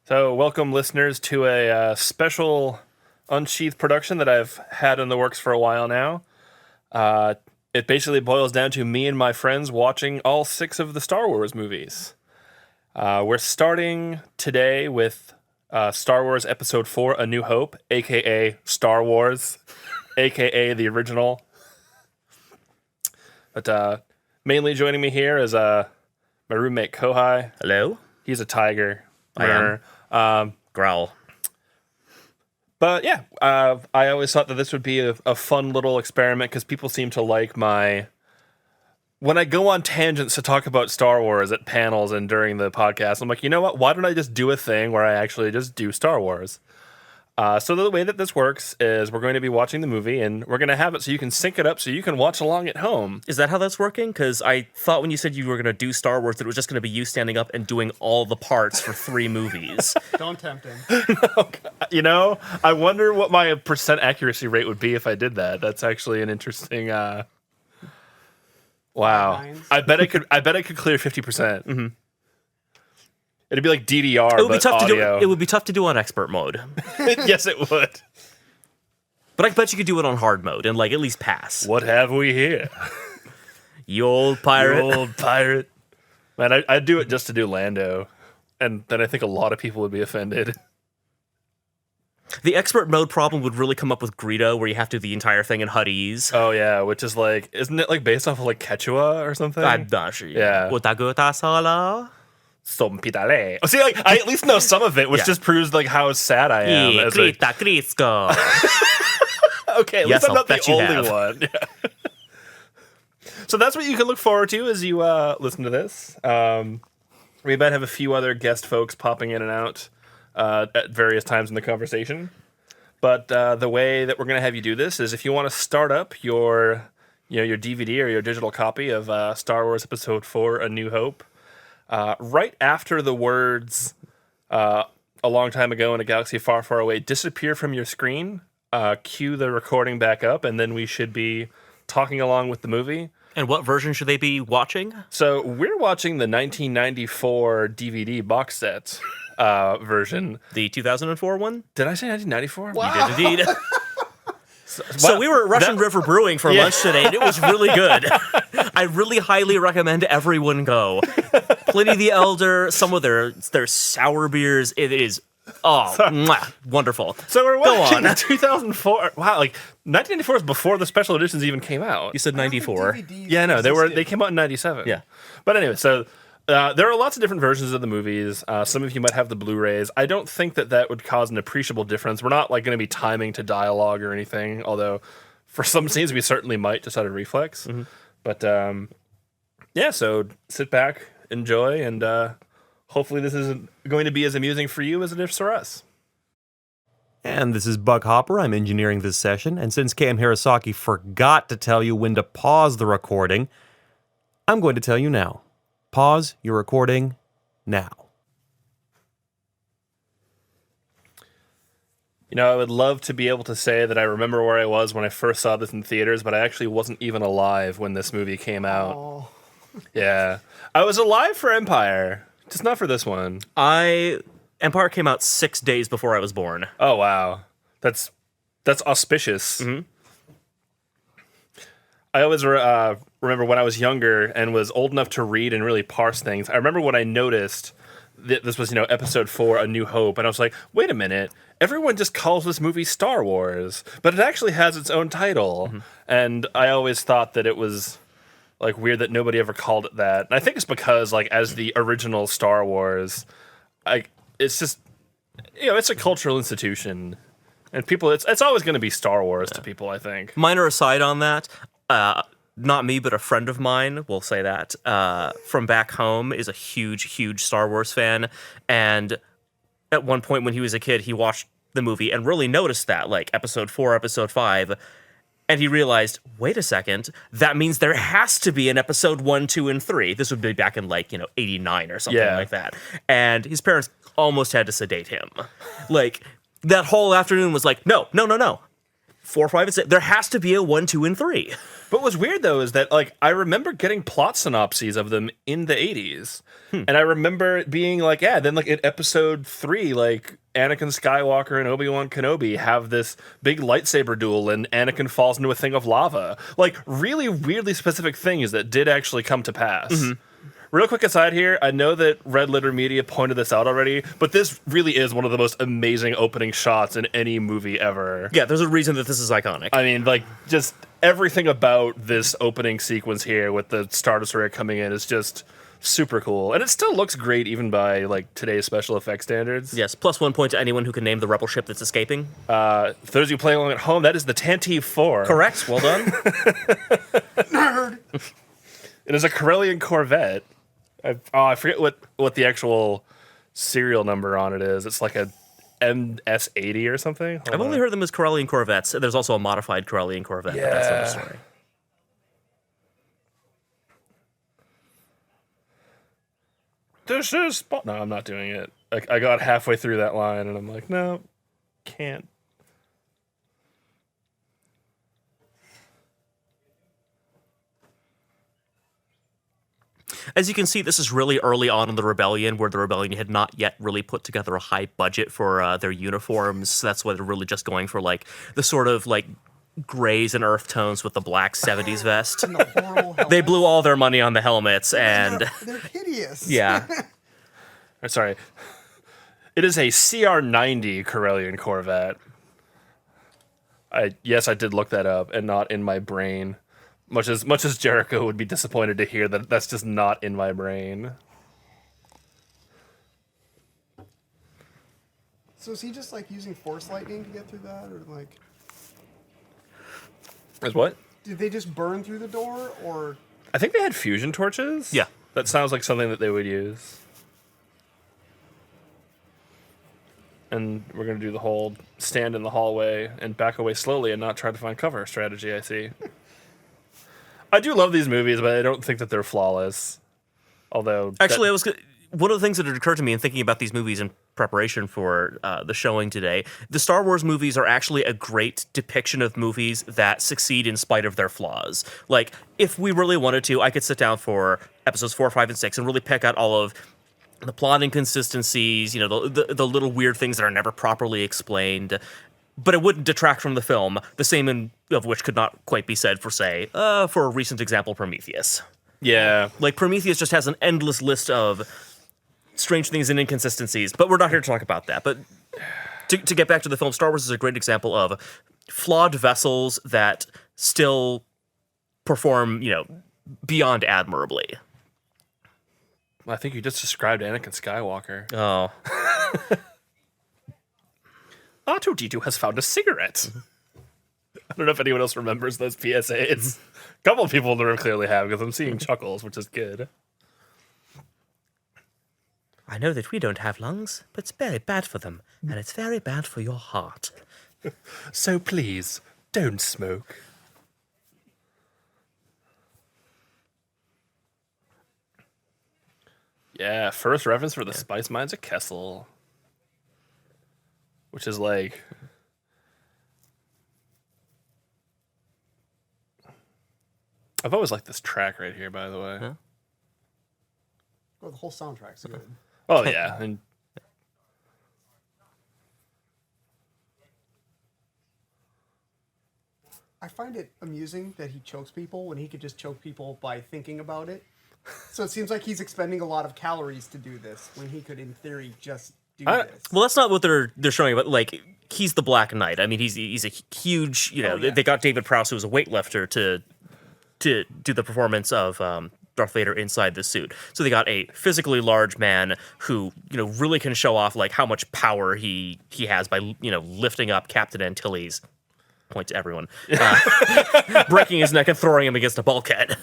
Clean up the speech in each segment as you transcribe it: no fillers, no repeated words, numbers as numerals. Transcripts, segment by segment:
So, welcome listeners to a special Unsheathed production that I've had in the works for a while now. It basically boils down to me and my friends watching all 6 of the Star Wars movies. We're starting today with Star Wars Episode 4, A New Hope, a.k.a. Star Wars, a.k.a. the original. But mainly joining me here is my roommate Kohai. Hello? He's a tiger. I am. Growl. But yeah, I always thought that this would be a fun little experiment because people seem to like when I go on tangents to talk about Star Wars at panels and during the podcast, I'm like, you know what? Why don't I just do a thing where I actually just do Star Wars? So the way that this works is we're going to be watching the movie and we're going to have it so you can sync it up so you can watch along at home. Is that how that's working? Because I thought when you said you were going to do Star Wars that it was just going to be you standing up and doing all the parts for 3 movies. Don't tempt him. You know, I wonder what my percent accuracy rate would be if I did that. That's actually an interesting. Wow, I bet I could clear 50%. Mm-hmm. It'd be like DDR, It would be but tough audio. to do. It would be tough to do on expert mode. Yes, it would. But I bet you could do it on hard mode and at least pass. What have we here? You old pirate. You old pirate. Man, I'd do it just to do Lando, and then I think a lot of people would be offended. The expert mode problem would really come up with Greedo, where you have to do the entire thing in Huttese. Oh yeah, which is isn't it based off of Quechua or something? I'm not sure. Yeah. Utaguta sala. Sompitale. Oh, see, I at least know some of it, which Yeah. just proves how sad I am. as a- Grita Crisco. Okay, at Yes, least I'm I'll not the bet you only have. one. Yeah. So that's what you can look forward to as you listen to this. We might have a few other guest folks popping in and out at various times in the conversation. But the way that we're going to have you do this is if you want to start up your DVD or your digital copy of Star Wars Episode 4, A New Hope, right after the words "a long time ago in a galaxy far, far away" disappear from your screen, cue the recording back up, and then we should be talking along with the movie. And what version should they be watching? So we're watching the 1994 DVD box set version. The 2004 one? Did I say 1994? Wow. You did indeed. So we were at Russian River Brewing for lunch today, and it was really good. I really highly recommend everyone go. Pliny the Elder, some of their sour beers. It is wonderful. So we're watching on. the 2004. Wow, 1994 is before the special editions even came out. You said 94. Yeah, no, they came out in 97. Yeah. But anyway, so there are lots of different versions of the movies. Some of you might have the Blu-rays. I don't think that would cause an appreciable difference. We're not going to be timing to dialogue or anything, although for some scenes we certainly might just out of reflex. Mm-hmm. But yeah, so sit back, enjoy, and hopefully this isn't going to be as amusing for you as it is for us. And this is Bug Hopper. I'm engineering this session, and since Cam Hirosaki forgot to tell you when to pause the recording, I'm going to tell you now. Pause your recording now. You know, I would love to be able to say that I remember where I was when I first saw this in theaters, but I actually wasn't even alive when this movie came out. Oh. Yeah. I was alive for Empire, just not for this one. Empire came out 6 days before I was born. Oh, wow. That's auspicious. Mm-hmm. I always remember when I was younger and was old enough to read and really parse things. I remember when I noticed that this was, Episode 4, A New Hope, and I was like, wait a minute, everyone just calls this movie Star Wars, but it actually has its own title. Mm-hmm. And I always thought that it was weird that nobody ever called it that. And I think it's because as the original Star Wars, it's just it's a cultural institution, and people it's always going to be Star Wars to people, I think. Minor aside on that, not me, but a friend of mine, will say that, from back home is a huge Star Wars fan. And at one point when he was a kid, he watched the movie and really noticed that, Episode 4, Episode 5, and he realized, wait a second, that means there has to be an Episode 1, 2, and 3. This would be back in, 89 or something like that. And his parents almost had to sedate him. That whole afternoon was no. 4, 5, and 6. There has to be a 1, 2, and 3. But what's weird though is that like I remember getting plot synopses of them in the 80s. And I remember it being like, yeah, then like in episode 3, like Anakin Skywalker and Obi-Wan Kenobi have this big lightsaber duel and Anakin falls into a thing of lava. Like really weirdly specific things that did actually come to pass. Real quick aside here, I know that Red Letter Media pointed this out already, but this really is one of the most amazing opening shots in any movie ever. Yeah, there's a reason that this is iconic. I mean, like, just everything about this opening sequence here with the Star Destroyer coming in is just super cool. And it still looks great even by, like, today's special effects standards. Yes, plus 1 point to anyone who can name the rebel ship that's escaping. For those of you playing along at home, that is the Tantive 4. Correct, well done. Nerd. It is a Corellian Corvette. I forget what the actual serial number on it is. It's like a MS-80 or something. I've only heard them as Corellian Corvettes. There's also a modified Corellian Corvette, but that's another story. This is... No, I'm not doing it. I got halfway through that line, and I'm like, no, can't. As you can see, this is really early on in the rebellion, where the rebellion had not yet really put together a high budget for their uniforms. So that's why they're really just going for like the sort of like grays and earth tones with the black 70s vest. And the horrible They helmets. blew all their money on the helmets, and They're hideous. yeah, Sorry. It is a CR-90 Corellian Corvette. Yes, I did look that up, and not in my brain. Much as Jericho would be disappointed to hear that that's just not in my brain. So is he just like using force lightning to get through that, or like As what? did they just burn through the door, or I think they had fusion torches. Yeah. That sounds like something that they would use. And we're going to do the whole stand in the hallway and back away slowly and not try to find cover strategy, I see. I do love these movies, but I don't think that they're flawless. Although... actually, one of the things that had occurred to me in thinking about these movies in preparation for the showing today, the Star Wars movies are actually a great depiction of movies that succeed in spite of their flaws. Like, if we really wanted to, I could sit down for episodes 4, 5, and 6 and really pick out all of the plot inconsistencies, you know, the little weird things that are never properly explained, but it wouldn't detract from the film, the same of which could not quite be said for, say, for a recent example, Prometheus. Yeah. Like, Prometheus just has an endless list of strange things and inconsistencies, but we're not here to talk about that. But to get back to the film, Star Wars is a great example of flawed vessels that still perform, you know, beyond admirably. I think you just described Anakin Skywalker. Oh. R2-D2 has found a cigarette. I don't know if anyone else remembers those PSAs. A couple of people in the room clearly have, because I'm seeing chuckles, which is good. I know that we don't have lungs, but it's very bad for them, and it's very bad for your heart. So please, don't smoke. Yeah, first reference for the spice mines of Kessel. Which is like... I've always liked this track right here, by the way. Huh? oh, the whole soundtrack's good. Oh, yeah. And I find it amusing that he chokes people when he could just choke people by thinking about it. So it seems like he's expending a lot of calories to do this when he could, in theory, just do this. Well, that's not what they're showing, but like he's the Black Knight. I mean, he's a huge. You know, Oh, yeah. they got David Prowse, who was a weightlifter, to do the performance of Darth Vader inside the suit. So they got a physically large man who, you know, really can show off like how much power he has by, you know, lifting up Captain Antilles. Point to everyone, breaking his neck and throwing him against a bulkhead.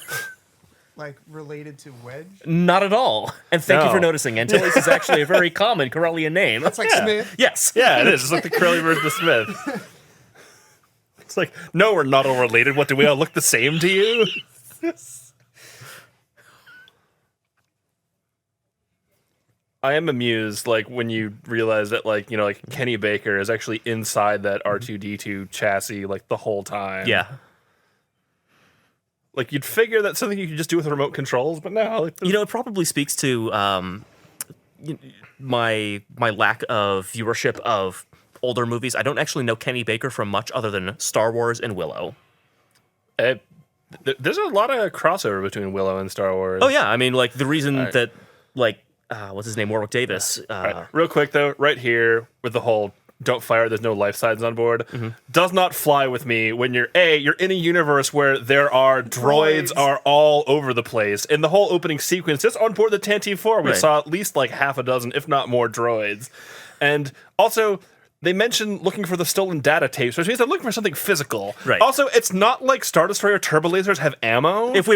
Like, related to Wedge? Not at all. And thank you No. for noticing. Antilles is actually a very common Corellian name. It's like Yeah. Smith. Yes. yeah, it is. It's like the Curly version of Smith. It's like, no, we're not all related. What, do we all look the same to you? I am amused, like, when you realize that, like, you know, like, Kenny Baker is actually inside that R2-D2 chassis, like, the whole time. Yeah. Like, you'd figure that's something you could just do with remote controls, but no. Like, You know, it probably speaks to my lack of viewership of older movies. I don't actually know Kenny Baker from much other than Star Wars and Willow. There's a lot of crossover between Willow and Star Wars. Oh yeah, I mean, like the reason that like what's his name, Warwick Davis. Right. Real quick though, right here with the whole "don't fire," there's no life signs on board. Does not fly with me when you're in a universe where there are droids are all over the place. In the whole opening sequence, just on board the Tantive 4, we saw at least like half a dozen, if not more, droids. And also, they mentioned looking for the stolen data tapes, which means they're looking for something physical. Right. Also, it's not like Star Destroyer turbo lasers have ammo. If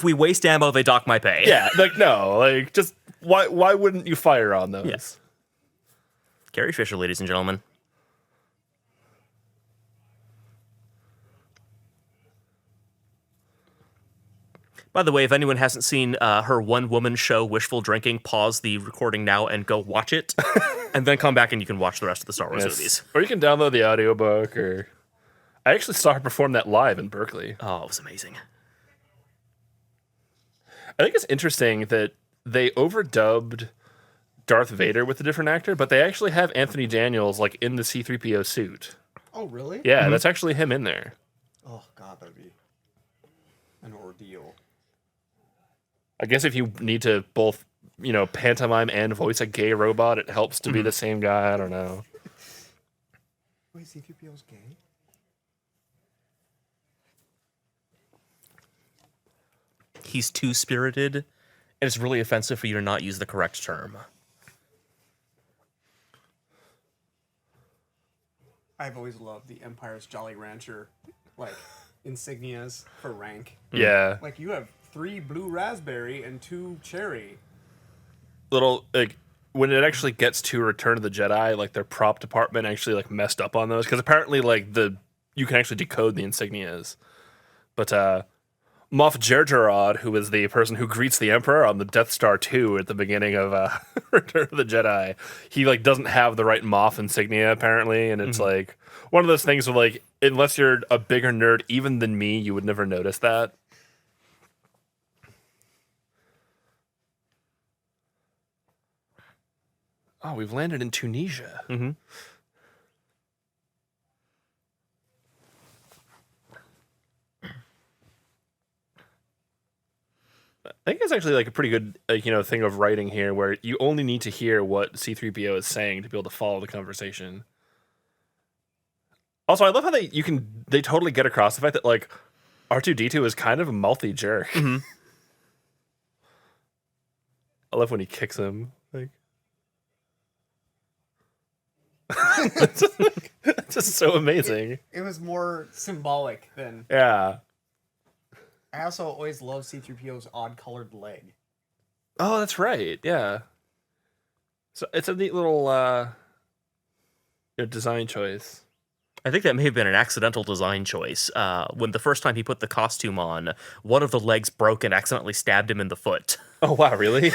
we waste ammo, they dock my pay. Yeah, like no, like just why wouldn't you fire on those? Yes. Carrie Fisher, ladies and gentlemen. By the way, if anyone hasn't seen her one-woman show, Wishful Drinking, pause the recording now and go watch it, and then come back and you can watch the rest of the Star Wars movies. Or you can download the audiobook, or I actually saw her perform that live in Berkeley. Oh, it was amazing. I think it's interesting that they overdubbed Darth Vader with a different actor, but they actually have Anthony Daniels like in the C-3PO suit. Oh, really? Yeah, that's actually him in there. Oh, God, that'd be an ordeal. I guess if you need to both, you know, pantomime and voice a gay robot, it helps to be the same guy. I don't know. Wait, C-3PO's gay? He's too-spirited, and it's really offensive for you to not use the correct term. I've always loved the Empire's Jolly Rancher, like, insignias for rank. Yeah. Like, you have 3 blue raspberry and 2 cherry. Little, like, when it actually gets to Return of the Jedi, like, their prop department actually, like, messed up on those. Because apparently, like, you can actually decode the insignias. But, Moff Jerjerrod, who is the person who greets the Emperor on the Death Star 2 at the beginning of Return of the Jedi, he like doesn't have the right Moff insignia apparently, and it's like one of those things where like unless you're a bigger nerd even than me, you would never notice that. Oh, we've landed in Tunisia. Mm-hmm. I think it's actually like a pretty good, thing of writing here, where you only need to hear what C-3PO is saying to be able to follow the conversation. Also, I love how they totally get across the fact that like R2-D2 is kind of a mouthy jerk. Mm-hmm. I love when he kicks him. Like, it's just so amazing. It was more symbolic than... Yeah. I also always love C-3PO's odd-colored leg. Oh, that's right. Yeah. So it's a neat little design choice. I think that may have been an accidental design choice. When the first time he put the costume on, one of the legs broke and accidentally stabbed him in the foot. Oh, wow, really?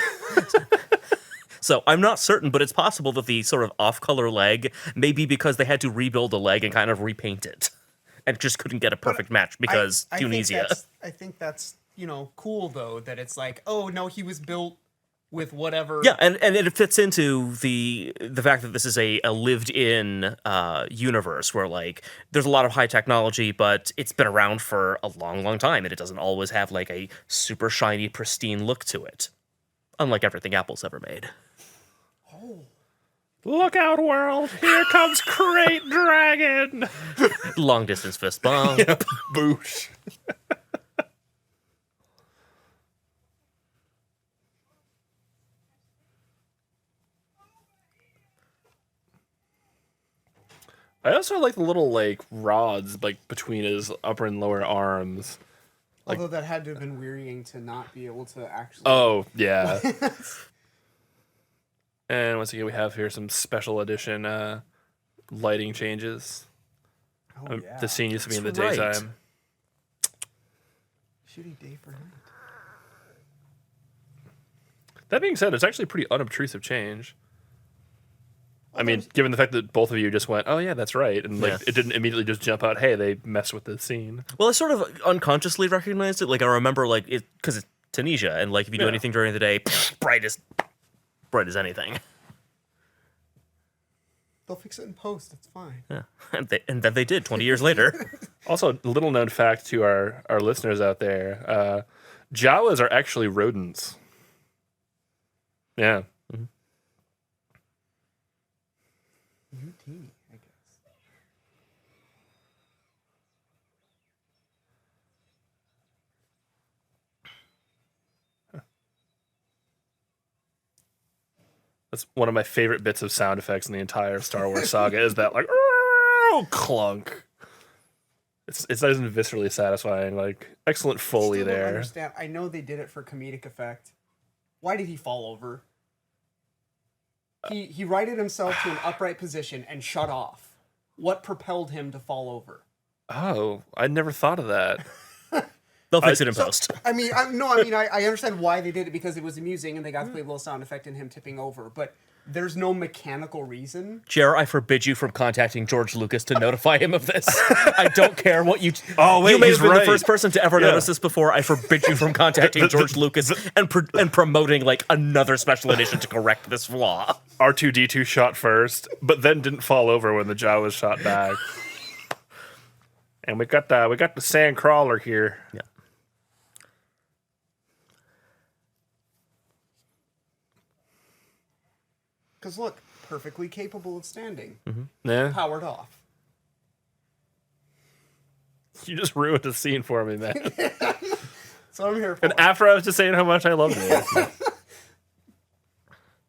So I'm not certain, but it's possible that the sort of off-color leg may be because they had to rebuild the leg and kind of repaint it. And just couldn't get a perfect match because Tunisia. I think that's, cool, though, that it's like, oh, no, he was built with whatever. Yeah, and it fits into the fact that this is a lived-in universe where, like, there's a lot of high technology, but it's been around for a long, long time, and it doesn't always have, like, a super shiny, pristine look to it. Unlike everything Apple's ever made. Oh. Look out, world! Here comes Crate Dragon! Long distance fist bump. Yep. Boosh. I also like the little rods between his upper and lower arms. Although that had to have been wearying to not be able to actually... Oh, yeah. And once again, we have here some special edition lighting changes. Oh, yeah. The scene used to be in the That's right. daytime. Shooting day for night. That being said, it's actually a pretty unobtrusive change. I mean, given the fact that both of you just went, "Oh yeah, that's right," and like it didn't immediately just jump out, "Hey, they messed with the scene." Well, I sort of unconsciously recognized it. Like I remember, like it because it's Tunisia, and like if you do anything during the day, bright as anything. They'll fix it in post. It's fine. Yeah, and then they did 20 years later. Also, little known fact to our listeners out there: Jawas are actually rodents. Yeah. Teeny, I guess. That's one of my favorite bits of sound effects in the entire Star Wars saga is that like clunk. It's not even viscerally satisfying. Like excellent Foley Still don't there. understand. I know they did it for comedic effect. Why did he fall over? He righted himself to an upright position and shut off. What propelled him to fall over? Oh, I never thought of that. They'll fix it in post. I mean, I understand why they did it because it was amusing and they got to play a little sound effect in him tipping over, but there's no mechanical reason. Jer, I forbid you from contacting George Lucas to notify him of this. I don't care what you... Oh, wait, you may he's have been the right. first person to ever notice this before. I forbid you from contacting George Lucas and promoting, like, another special edition to correct this flaw. R2-D2 shot first, but then didn't fall over when the Jawas shot back. And we got the sand crawler here. Yeah. Because look, perfectly capable of standing. Yeah. Powered off. You just ruined the scene for me, man. That's what I'm here for. And after I was just saying how much I loved it.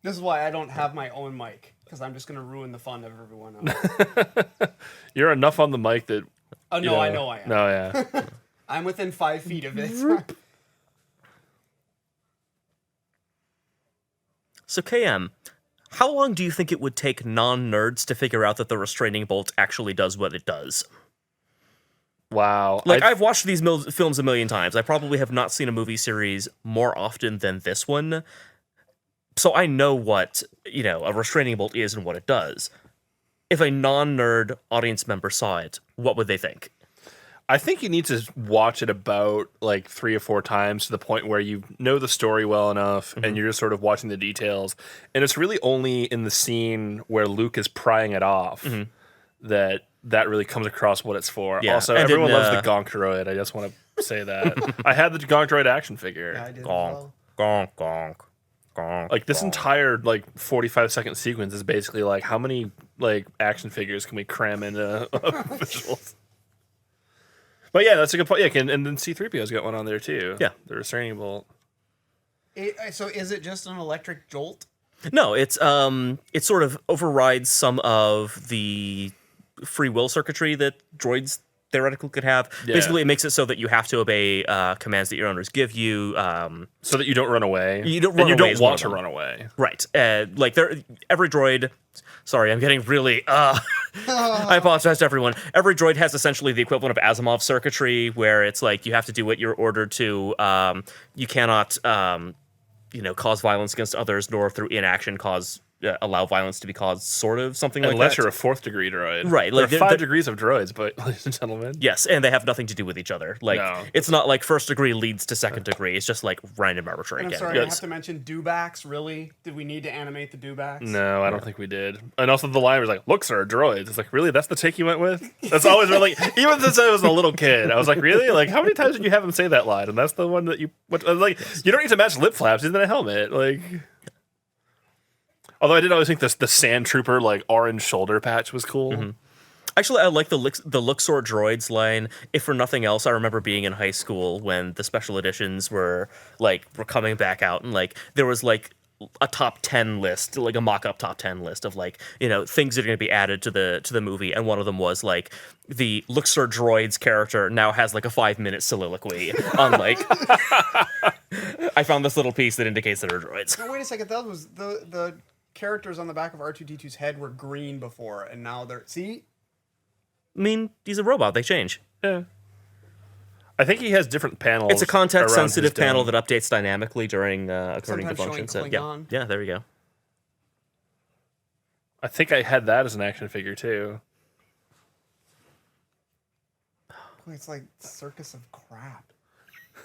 This is why I don't have my own mic, because I'm just going to ruin the fun of everyone else. You're enough on the mic that... Oh, no, I know I am. No, yeah. I'm within 5 feet of it. So, KM, how long do you think it would take non-nerds to figure out that the restraining bolt actually does what it does? Wow. Like, I've watched these films a million times. I probably have not seen a movie series more often than this one. So I know what, a restraining bolt is and what it does. If a non-nerd audience member saw it, what would they think? I think you need to watch it about like 3 or 4 times to the point where you know the story well enough and you're just sort of watching the details. And it's really only in the scene where Luke is prying it off that really comes across what it's for. Yeah, Also, and everyone in, loves the Gonk droid. I just want to say that. I had the Gonk droid action figure. Yeah, I did as Gonk, well. gonk, gonk, gonk. Like this entire 45-second sequence is basically like how many like action figures can we cram into visuals? But yeah, that's a good point. Yeah, and then C-3PO's got one on there too. Yeah. The restraining bolt. So is it just an electric jolt? No, it's it sort of overrides some of the free will circuitry that droids theoretically could have. Yeah. Basically, it makes it so that you have to obey commands that your owners give you. So that you don't run away. You don't and run you away don't is one want of to them. run away. Right. Like every droid. Sorry, I'm getting really. I apologize to everyone. Every droid has essentially the equivalent of Asimov circuitry, where it's like you have to do what you're ordered to. You cannot, cause violence against others, nor through inaction allow violence to be caused. Sort of something like that. Unless you're a 4th degree droid. Right, Like like, there are they're- 5 degrees of droids, but ladies and gentlemen. Yes, and they have nothing to do with each other. Like No. it's not like first degree leads to second degree. It's just like random arbitrary. And I'm again. sorry, I Yes. have to mention dewbacks. Really? Did we need to animate the dewbacks? No, I don't think we did. And also the line was like, "Looks are droids." It's like, really? That's the take you went with? That's always been like, even since I was a little kid, I was like, really? Like, how many times did you have him say that line? And that's the one that you like. You don't need to match lip flaps. He's in a helmet. Like, although I did always think the Sand Trooper like orange shoulder patch was cool. Actually, I like the Luxor droids line. If for nothing else, I remember being in high school when the special editions were coming back out, and like there was like a top 10 list, like a mock-up top 10 list of like things that are going to be added to the movie, and one of them was like the Luxor droids character now has like a 5-minute soliloquy on like. I found this little piece that indicates that they're droids. No, wait a second. That was the characters on the back of R2-D2's head were green before, and now they're... See? I mean, he's a robot. They change. Yeah. I think he has different panels. It's a context-sensitive around his panel dome. that updates dynamically during according to Sometimes function. showing So Klingon. yeah, there you go. I think I had that as an action figure too. Boy, it's like circus of crap.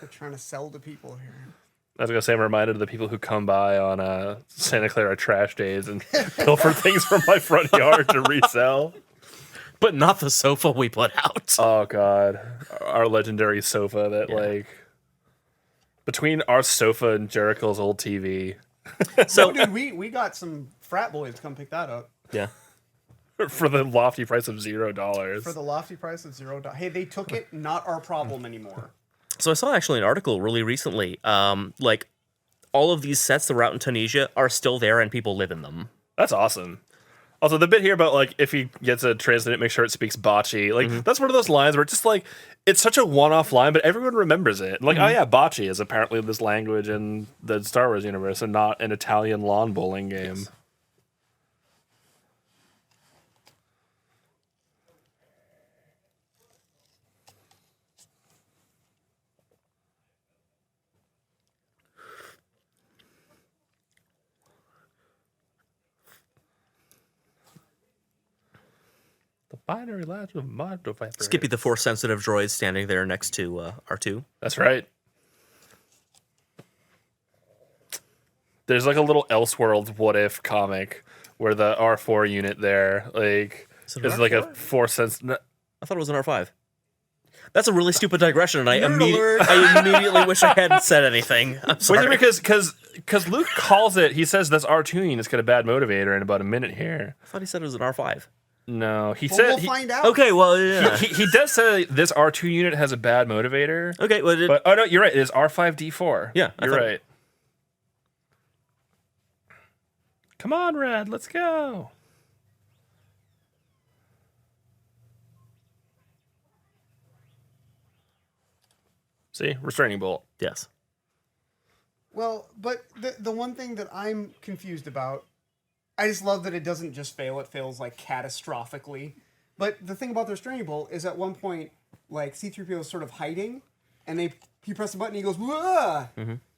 They're trying to sell to people here. I was gonna say I'm reminded of the people who come by on Santa Clara trash days and pilfer things from my front yard to resell. But not the sofa we put out. Oh god, our legendary sofa that like between our sofa and Jericho's old TV So Dude, we got some frat boys to come pick that up yeah. for the lofty price of $0. for the lofty price of $0. Hey, they took it. Not our problem anymore. So I saw actually an article really recently. Like all of these sets that were out in Tunisia are still there and people live in them. That's awesome. Also, the bit here about like if he gets a translate, make sure it speaks bocce. Like that's one of those lines where it's just like it's such a one-off line, but everyone remembers it. Like, oh yeah, bocce is apparently this language in the Star Wars universe, and not an Italian lawn bowling game. The binary labs with Mondo Viper. Skippy the Force sensitive droid standing there next to R2. That's right. There's like a little Elseworlds what if comic where the R4 unit there like is like a R4? force sense. I thought it was an R5. That's a really stupid digression, and I Nerd immediately wish I hadn't said anything. I'm sorry. Wait, because Luke calls it. He says this R2 unit's got a bad motivator in about a minute here. I thought he said it was an R5. No, he Well, said we'll he, find out. Okay, well, yeah. he does say this R2 unit has a bad motivator. Okay, well, But oh no, you're right. It is R5D4. Yeah, I you're thought- right. Come on, Red, let's go. See, restraining bolt. yes. Well, but the one thing that I'm confused about, I just love that it doesn't just fail; it fails like catastrophically. But the thing about the restraining bolt is, at one point, like C-3PO is sort of hiding, and he presses the button, and he goes, "Whoa!"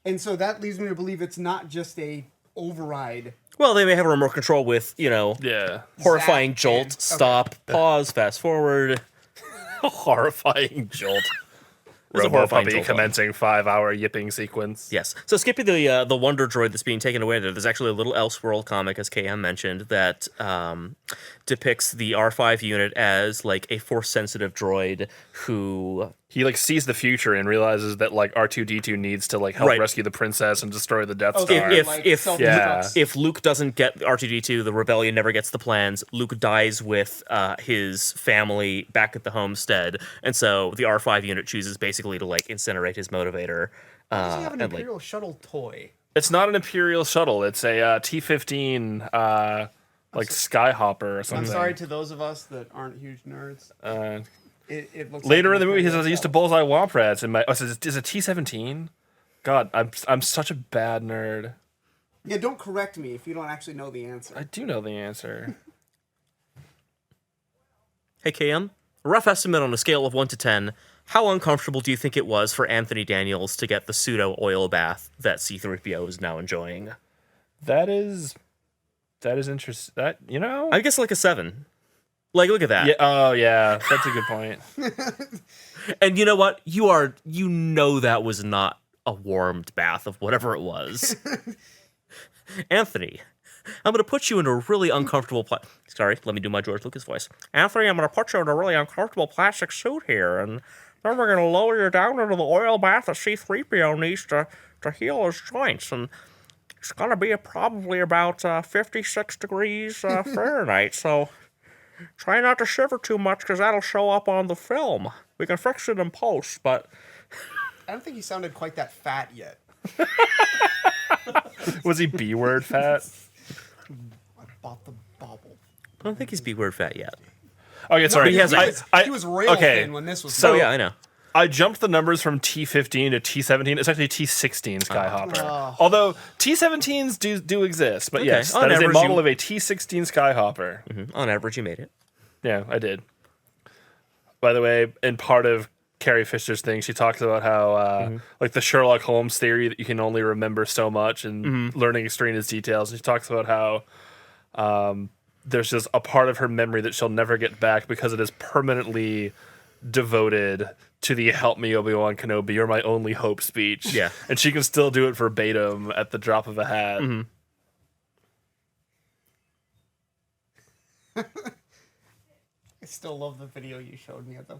And so that leads me to believe it's not just a override. Well, they may have remote control with, Yeah. horrifying Zap jolt, and- stop, pause, fast forward. Horrifying jolt. There's a Robo horrifying puppy jolt. commencing 5-hour yipping sequence. Yes. So Skippy, the Wonder Droid that's being taken away there, there's actually a little Elseworld comic, as KM mentioned, that depicts the R5 unit as like a force-sensitive droid who... He like sees the future and realizes that like R2D2 needs to like help Right. rescue the princess and destroy the Death Oh, Star. if- like if- self-destructs. If Luke doesn't get R2D2, the rebellion never gets the plans. Luke dies with his family back at the homestead, and so the R5 unit chooses basically to like incinerate his motivator. Does he have an and, like, Imperial shuttle toy? It's not an Imperial shuttle. It's a T-15 like Skyhopper or something. I'm sorry to those of us that aren't huge nerds. It looks Later like in the an movie, he Imperial says I used to shuttle. bullseye womp rats in my. Oh, is it T-17? God, I'm such a bad nerd. Yeah, don't correct me if you don't actually know the answer. I do know the answer. Hey KM, a rough estimate on a scale of 1 to 10. How uncomfortable do you think it was for Anthony Daniels to get the pseudo oil bath that C-3PO is now enjoying? That is interesting. That I guess like a 7. Like, look at that. Yeah. Oh yeah, that's a good point. And you know what? You know that was not a warmed bath of whatever it was. Anthony, I'm going to put you in a really uncomfortable Sorry, let me do my George Lucas voice. Anthony, I'm going to put you in a really uncomfortable plastic suit here, and then we're going to lower you down into the oil bath that C-3PO needs to heal his joints, and it's going to be probably about 56 degrees Fahrenheit, so try not to shiver too much because that'll show up on the film. We can fix it in post, but... I don't think he sounded quite that fat yet. Was he B-word fat? I bought the bauble. I don't think he's B-word fat yet. Okay, sorry. he has a- He was rail okay, thin when this was. so- Oh, yeah, I know. I jumped the numbers from T-15 to T-17. It's actually T-16 Skyhopper. Oh. Although T-17s do exist, but Okay, yes, on that is a average, model you- of a T-16 Skyhopper. On average, you made it. Yeah, I did. By the way, and part of Carrie Fisher's thing. She talks about how like the Sherlock Holmes theory that you can only remember so much and learning extraneous details. And she talks about how there's just a part of her memory that she'll never get back because it is permanently devoted to the "Help me, Obi-Wan Kenobi, you're my only hope" speech. Yeah. And she can still do it verbatim at the drop of a hat. I still love the video you showed me at the.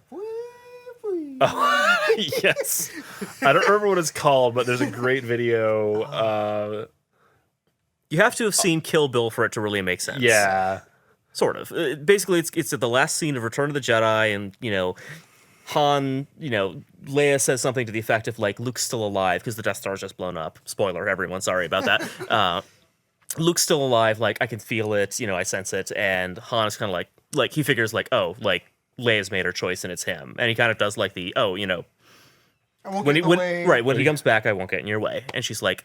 Yes. I don't remember what it's called, but there's a great video. You have to have seen Kill Bill for it to really make sense. Yeah. Sort of. Basically, it's at the last scene of Return of the Jedi, and, Han, Leia says something to the effect of, like, Luke's still alive because the Death Star's just blown up. Spoiler, everyone, sorry about that. Luke's still alive, like, I can feel it, I sense it, and Han is kind of like, he figures, like, oh, like, Leia's made her choice and it's him. And he kind of does, like, the, oh, I won't get in the way. when he comes back, I won't get in your way. And she's like,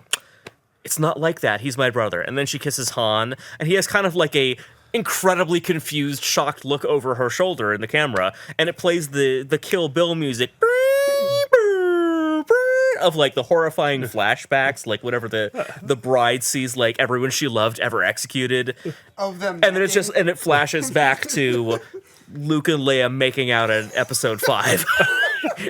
it's not like that, he's my brother. And then she kisses Han, and he has kind of like a incredibly confused, shocked look over her shoulder in the camera, and it plays the Kill Bill music of like the horrifying flashbacks, like whatever the bride sees, like everyone she loved ever executed, Of them. and then it flashes back to Luke and Leia making out in episode 5,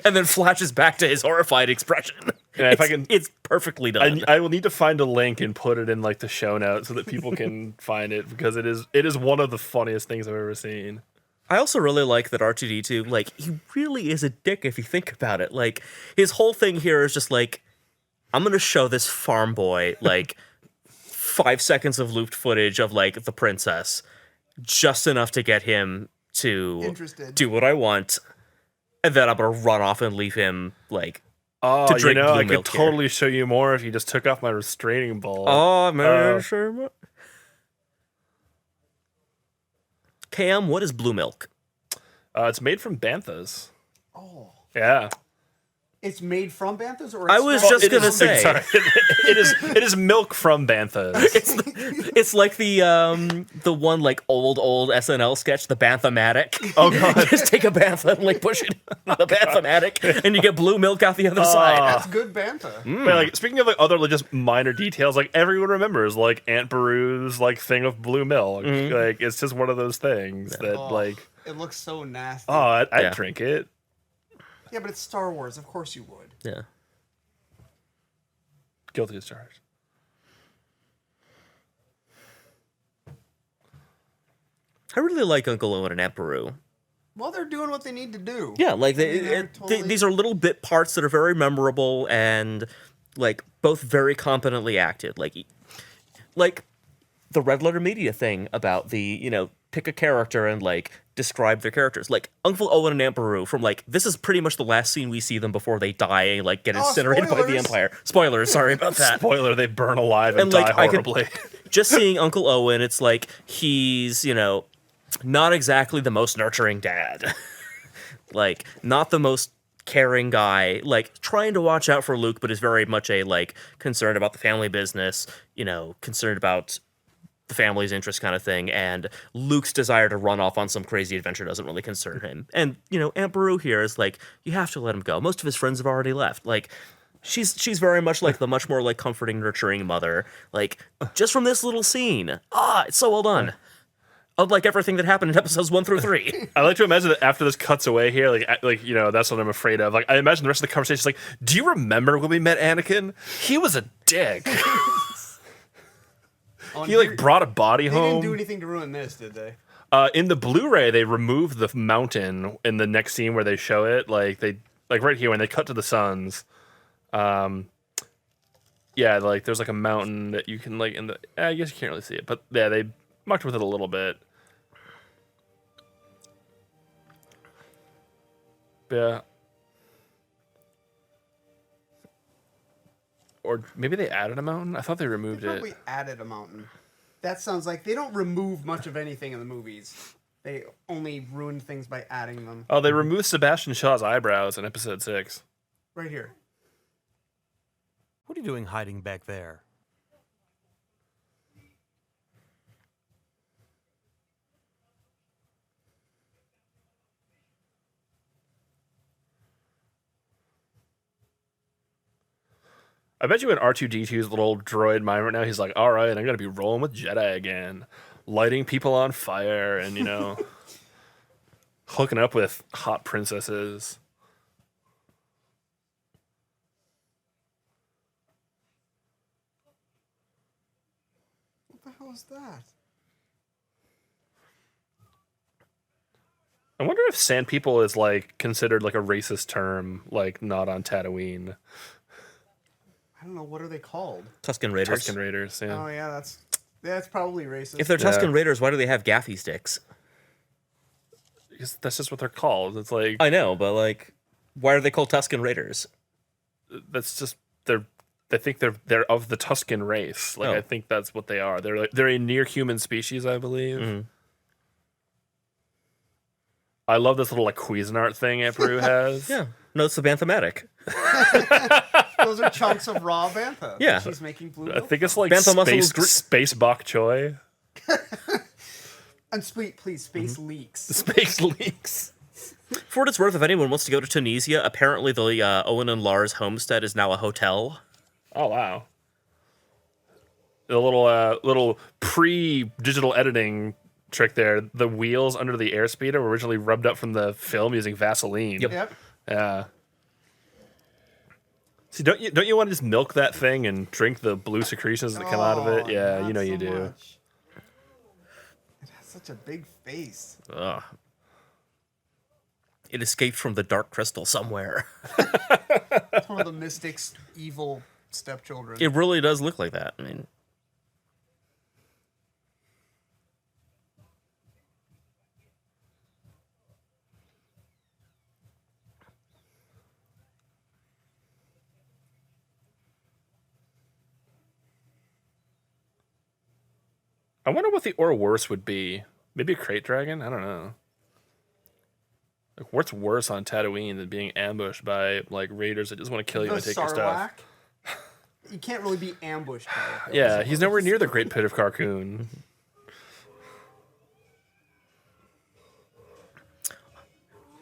and then flashes back to his horrified expression. Yeah, if I can, it's perfectly done. I will need to find a link and put it in like the show notes so that people can find it, because it is one of the funniest things I've ever seen. I also really like that R2-D2, like, he really is a dick if you think about it. Like, his whole thing here is just like, I'm gonna show this farm boy, like, 5 seconds of looped footage of, like, the princess, just enough to get him to Interested. do what I want, and then I'm gonna run off and leave him, like, Oh, to drink blue I could milk here. totally show you more if you just took off my restraining bolt. oh, man, sure. Cam, what is blue milk? It's made from banthas. Oh. Yeah. It's made from banthas, or I was extracted just gonna from- say. Sorry. it is milk from banthas. It's like the one like old SNL sketch, the Banthamatic. Oh god. Just take a bantha and like push it in the Banthamatic, and you get blue milk out the other side. That's good banta. But like, speaking of like other like, just minor details, like everyone remembers like Aunt Beru's like thing of blue milk. Like it's just one of those things that Oh, like, it looks so nasty. I'd Yeah. drink it. Yeah, but it's Star Wars. Of course you would. Yeah. Guilty as charged. I really like Uncle Owen and Aunt Beru. Well, they're doing what they need to do. Yeah, like I mean, they're totally- these are little bit parts that are very memorable and like both very competently acted. Like the Red Letter Media thing about the pick a character and like describe their characters. Like Uncle Owen and Aunt Beru from like this is pretty much the last scene we see them before they die and like get incinerated by the spoilers. Empire. Spoilers, sorry about that. Spoiler: they burn alive and, And, like, die I could- horribly. Just seeing Uncle Owen, it's like he's, not exactly the most nurturing dad. Like, not the most caring guy, like trying to watch out for Luke, but is very much a like concerned about the family business, concerned about the family's interest kind of thing, and Luke's desire to run off on some crazy adventure doesn't really concern him. And, Aunt Beru here is like, you have to let him go. Most of his friends have already left. Like, she's very much like the much more like comforting, nurturing mother. Like, just from this little scene, it's so well done. Unlike everything that happened in episodes 1 through 3. I like to imagine that after this cuts away here, like that's what I'm afraid of. Like I imagine the rest of the conversation is like, do you remember when we met Anakin? He was a dick. He like brought a body They home. didn't do anything to ruin this, did they? In the Blu-ray, they removed the mountain in the next scene where they show it. Like they right here when they cut to the suns. Yeah, like there's like a mountain that you can like in the. I guess you can't really see it, but yeah, they mucked with it a little bit. Yeah. Or maybe they added a mountain? I thought they removed They probably it. added a mountain. That sounds like they don't remove much of anything in the movies. They only ruin things by adding them. Oh, they removed Sebastian Shaw's eyebrows in episode 6. Right here. What are you doing hiding back there? I bet you in R2D2's little droid mind right now, he's like, all right, I'm going to be rolling with Jedi again, lighting people on fire and, hooking up with hot princesses. What the hell is that? I wonder if sand people is like considered like a racist term, like not on Tatooine. I don't know. What are they called? Tusken Raiders. Tusken Raiders, yeah. Oh yeah, that's probably racist. If they're Yeah. Tusken Raiders, why do they have gaffy sticks? Because that's just what they're called. It's like I know, but like, why are they called Tusken Raiders? that's just I think they're of the Tusken race. Like Oh. I think that's what they are. They're a near human species, I believe. Mhm. I love this little like Cuisinart thing Aunt Beru has. Yeah, no, it's the Banthamatic. Those are chunks of raw bantha. Yeah. that she's making blue I milk think it's from. like Bantha muscle is space bok choy. And sweet, please, space Mm-hmm. leaks. Space leaks. For what it's worth, if anyone wants to go to Tunisia, apparently the Owen and Lars homestead is now a hotel. Oh wow. The little pre-digital editing trick there. The wheels under the airspeeder were originally rubbed up from the film using Vaseline. Yep. Yep. Yeah. See, don't you want to just milk that thing and drink the blue secretions that come out of it? Oh, Yeah, not you know you so do. much. It has such a big face. Ugh. It escaped from the dark crystal somewhere. It's one of the Mystic's evil stepchildren. It really does look like that. I mean, I wonder what the or worse would be. Maybe a crate dragon? I don't know. Like, what's worse on Tatooine than being ambushed by like raiders that just want to kill you the and take your stuff? Sarlacc. You can't really be ambushed by it. Yeah, he's nowhere near the Great Pit of Carcoon.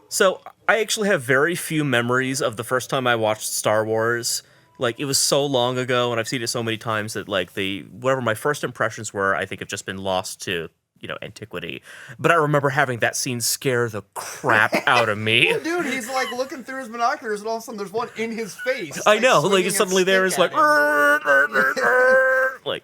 so I actually have very few memories of the first time I watched Star Wars. Like, it was so long ago, and I've seen it so many times that like whatever my first impressions were, I think have just been lost to antiquity. But I remember having that scene scare the crap out of me. Dude, he's like looking through his binoculars, and all of a sudden there's one in his face. I know, like swinging it's its suddenly there. stick It's like, at him. like.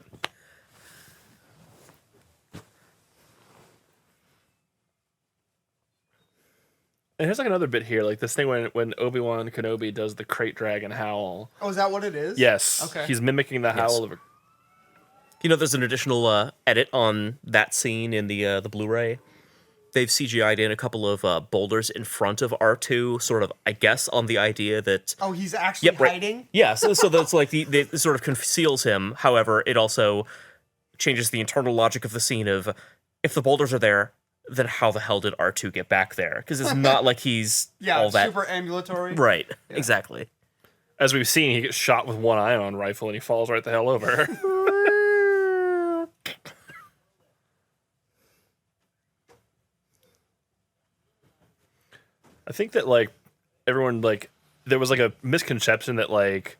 And here's like another bit here, like this thing when Obi-Wan Kenobi does the crate dragon howl. Oh, is that what it is? Yes. Okay. He's mimicking the howl of a There's an additional edit on that scene in the Blu-ray. They've CGI'd in a couple of boulders in front of R2, sort of, I guess, on the idea that... Oh, he's actually right. hiding? Yeah, so that's like, it sort of conceals him. However, it also changes the internal logic of the scene of, if the boulders are there, then how the hell did R2 get back there? Because it's not like he's Yeah, all that... super ambulatory. Right, exactly. As we've seen, he gets shot with one ion rifle and he falls right the hell over. I think that like everyone like there was like a misconception that like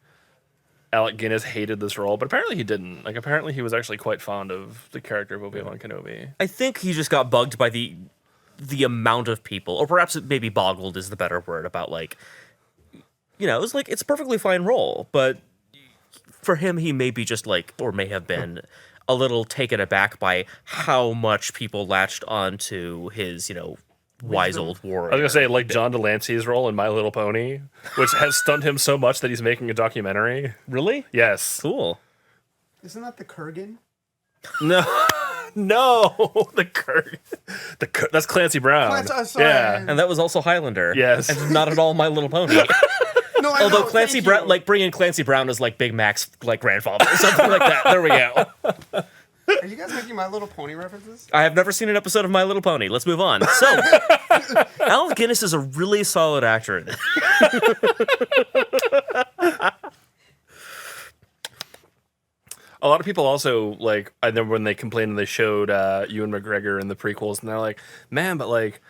Alec Guinness hated this role, but apparently he didn't. Like apparently he was actually quite fond of the character of Obi-Wan Kenobi. I think he just got bugged by the amount of people, or perhaps it maybe boggled is the better word, about like, it was like, it's a perfectly fine role, but for him, he may be just like, or may have been a little taken aback by how much people latched onto his, wise old warrior. I was gonna say like John Delancey's role in My Little Pony, which has stunned him so much that he's making a documentary. Really? Yes. Cool. Isn't that the Kurgan? No. No, that's Clancy Brown. Sorry. Yeah. And that was also Highlander. Yes. And not at all My Little Pony. No, I Although know, Clancy thank Brown, you. like bring in Clancy Brown as like Big Mac's like grandfather or something like that. There we go. Are you guys making My Little Pony references? I have never seen an episode of My Little Pony. Let's move on. So, Alec Guinness is a really solid actor. A lot of people also like. I remember when they complained when they showed Ewan McGregor in the prequels, and they're like, "Man, but like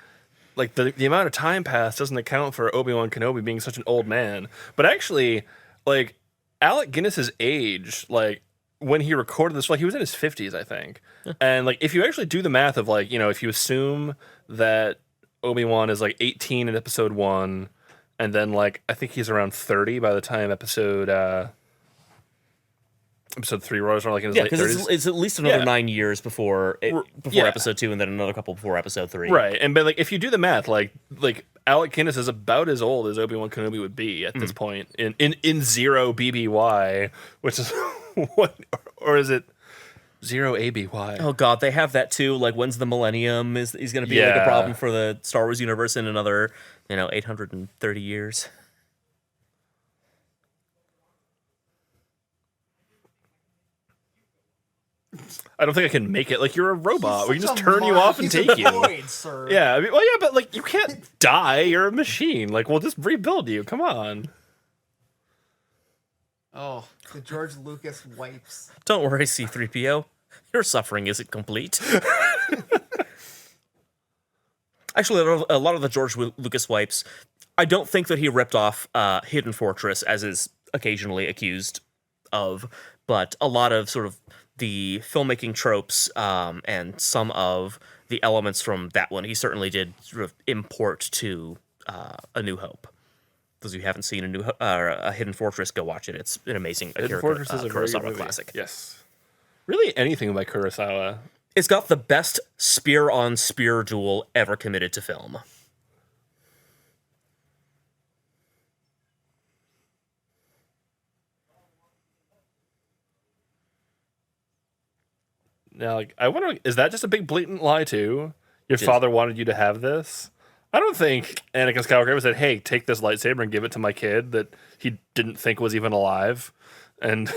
the amount of time passed doesn't account for Obi-Wan Kenobi being such an old man." But actually, like Alec Guinness's age, like when he recorded this, like he was in his 50s, I think. And like if you actually do the math of like, if you assume that Obi-Wan is like 18 in episode 1 and then like I think he's around 30 by the time episode 3 rolls around, like in his Yeah, late because 30s. it's at least another Yeah. 9 years before yeah. episode 2, and then another couple before episode 3. Right. And but like if you do the math, like Alec Guinness is about as old as Obi-Wan Kenobi would be at this point in 0 BBY, which is what, or is it 0 ABY? Oh god, they have that too. Like, when's the millennium? Is going to be like a Yeah. problem for the Star Wars universe in another 830 years? I don't think I can make it. Like, you're a robot. We can Such just a turn you mark. off and He's a take you. droid, sir. Yeah, I mean, well, yeah, but like, you can't die. You're a machine. Like, we'll just rebuild you. Come on. Oh, the George Lucas wipes. Don't worry, C-3PO. Your suffering isn't complete. Actually, a lot of the George Lucas wipes, I don't think that he ripped off Hidden Fortress, as is occasionally accused of, but a lot of sort of the filmmaking tropes and some of the elements from that one, he certainly did sort of import to A New Hope. Those of you who haven't seen a Hidden Fortress, go watch it. It's an amazing Hidden Fortress is a very good Kurosawa movie. classic. Yes. Really, anything by Kurosawa. It's got the best spear-on-spear duel ever committed to film. Now, like, I wonder, is that just a big blatant lie too? Your father wanted you to have this? I don't think Anakin Skywalker ever said, "Hey, take this lightsaber and give it to my kid that he didn't think was even alive." And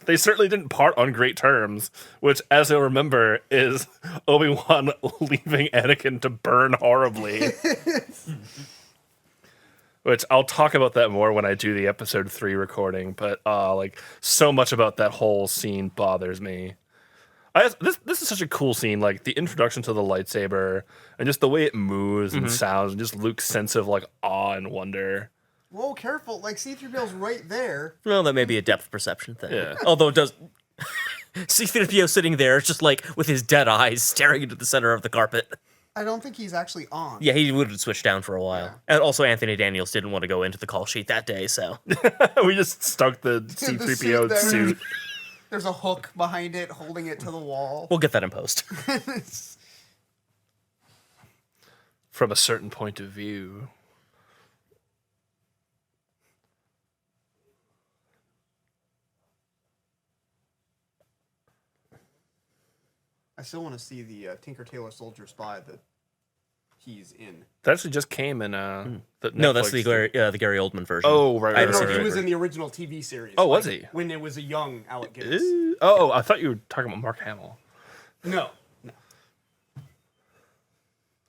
they certainly didn't part on great terms, which, as you'll remember, is Obi-Wan leaving Anakin to burn horribly. Which I'll talk about that more when I do the episode 3 recording, but like, so much about that whole scene bothers me. This is such a cool scene, like the introduction to the lightsaber and just the way it moves and sounds, and just Luke's sense of like awe and wonder. Whoa, careful! Like C-3PO's right there. Well, that may be a depth perception thing. Yeah. Although it does... C-3PO sitting there, just like with his dead eyes staring into the center of the carpet. I don't think he's actually on. Yeah, he would have switched down for a while. Yeah. And also, Anthony Daniels didn't want to go into the call sheet that day, so... We just stuck the C-3PO there. suit. There's a hook behind it, holding it to the wall. We'll get that in post. From a certain point of view. I still want to see the Tinker Tailor Soldier Spy that he's in. That actually just came in No, that's the Gary Oldman version. Oh, right, I haven't right, seen right, the He was other in the original TV series. Oh, was he? When it was a young Alec Guinness. Oh, I thought you were talking about Mark Hamill. No.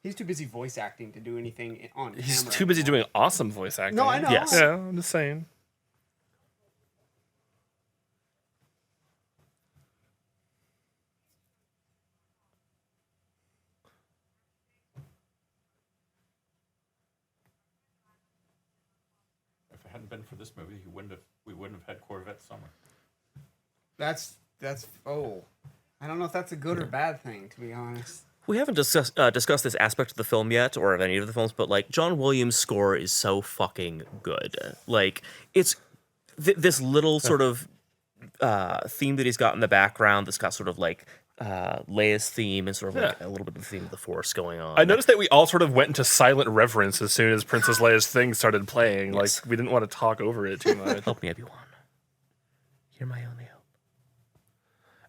He's too busy voice acting to do anything on He's camera too busy anymore. doing awesome voice acting. No, I know. Yes. Yeah, I'm just saying. If it hadn't been for this movie, we wouldn't have had Corvette Summer. That's oh. I don't know if that's a good or bad thing, to be honest. We haven't discussed this aspect of the film yet, or of any of the films, but like John Williams' score is so fucking good. Like it's this little sort of theme that he's got in the background that's got sort of like Leia's theme and sort of like a little bit of the theme of the Force going on. I noticed that we all sort of went into silent reverence as soon as Princess Leia's thing started playing. Yes. Like, we didn't want to talk over it too much. Help me, Obi-Wan. You're my only hope.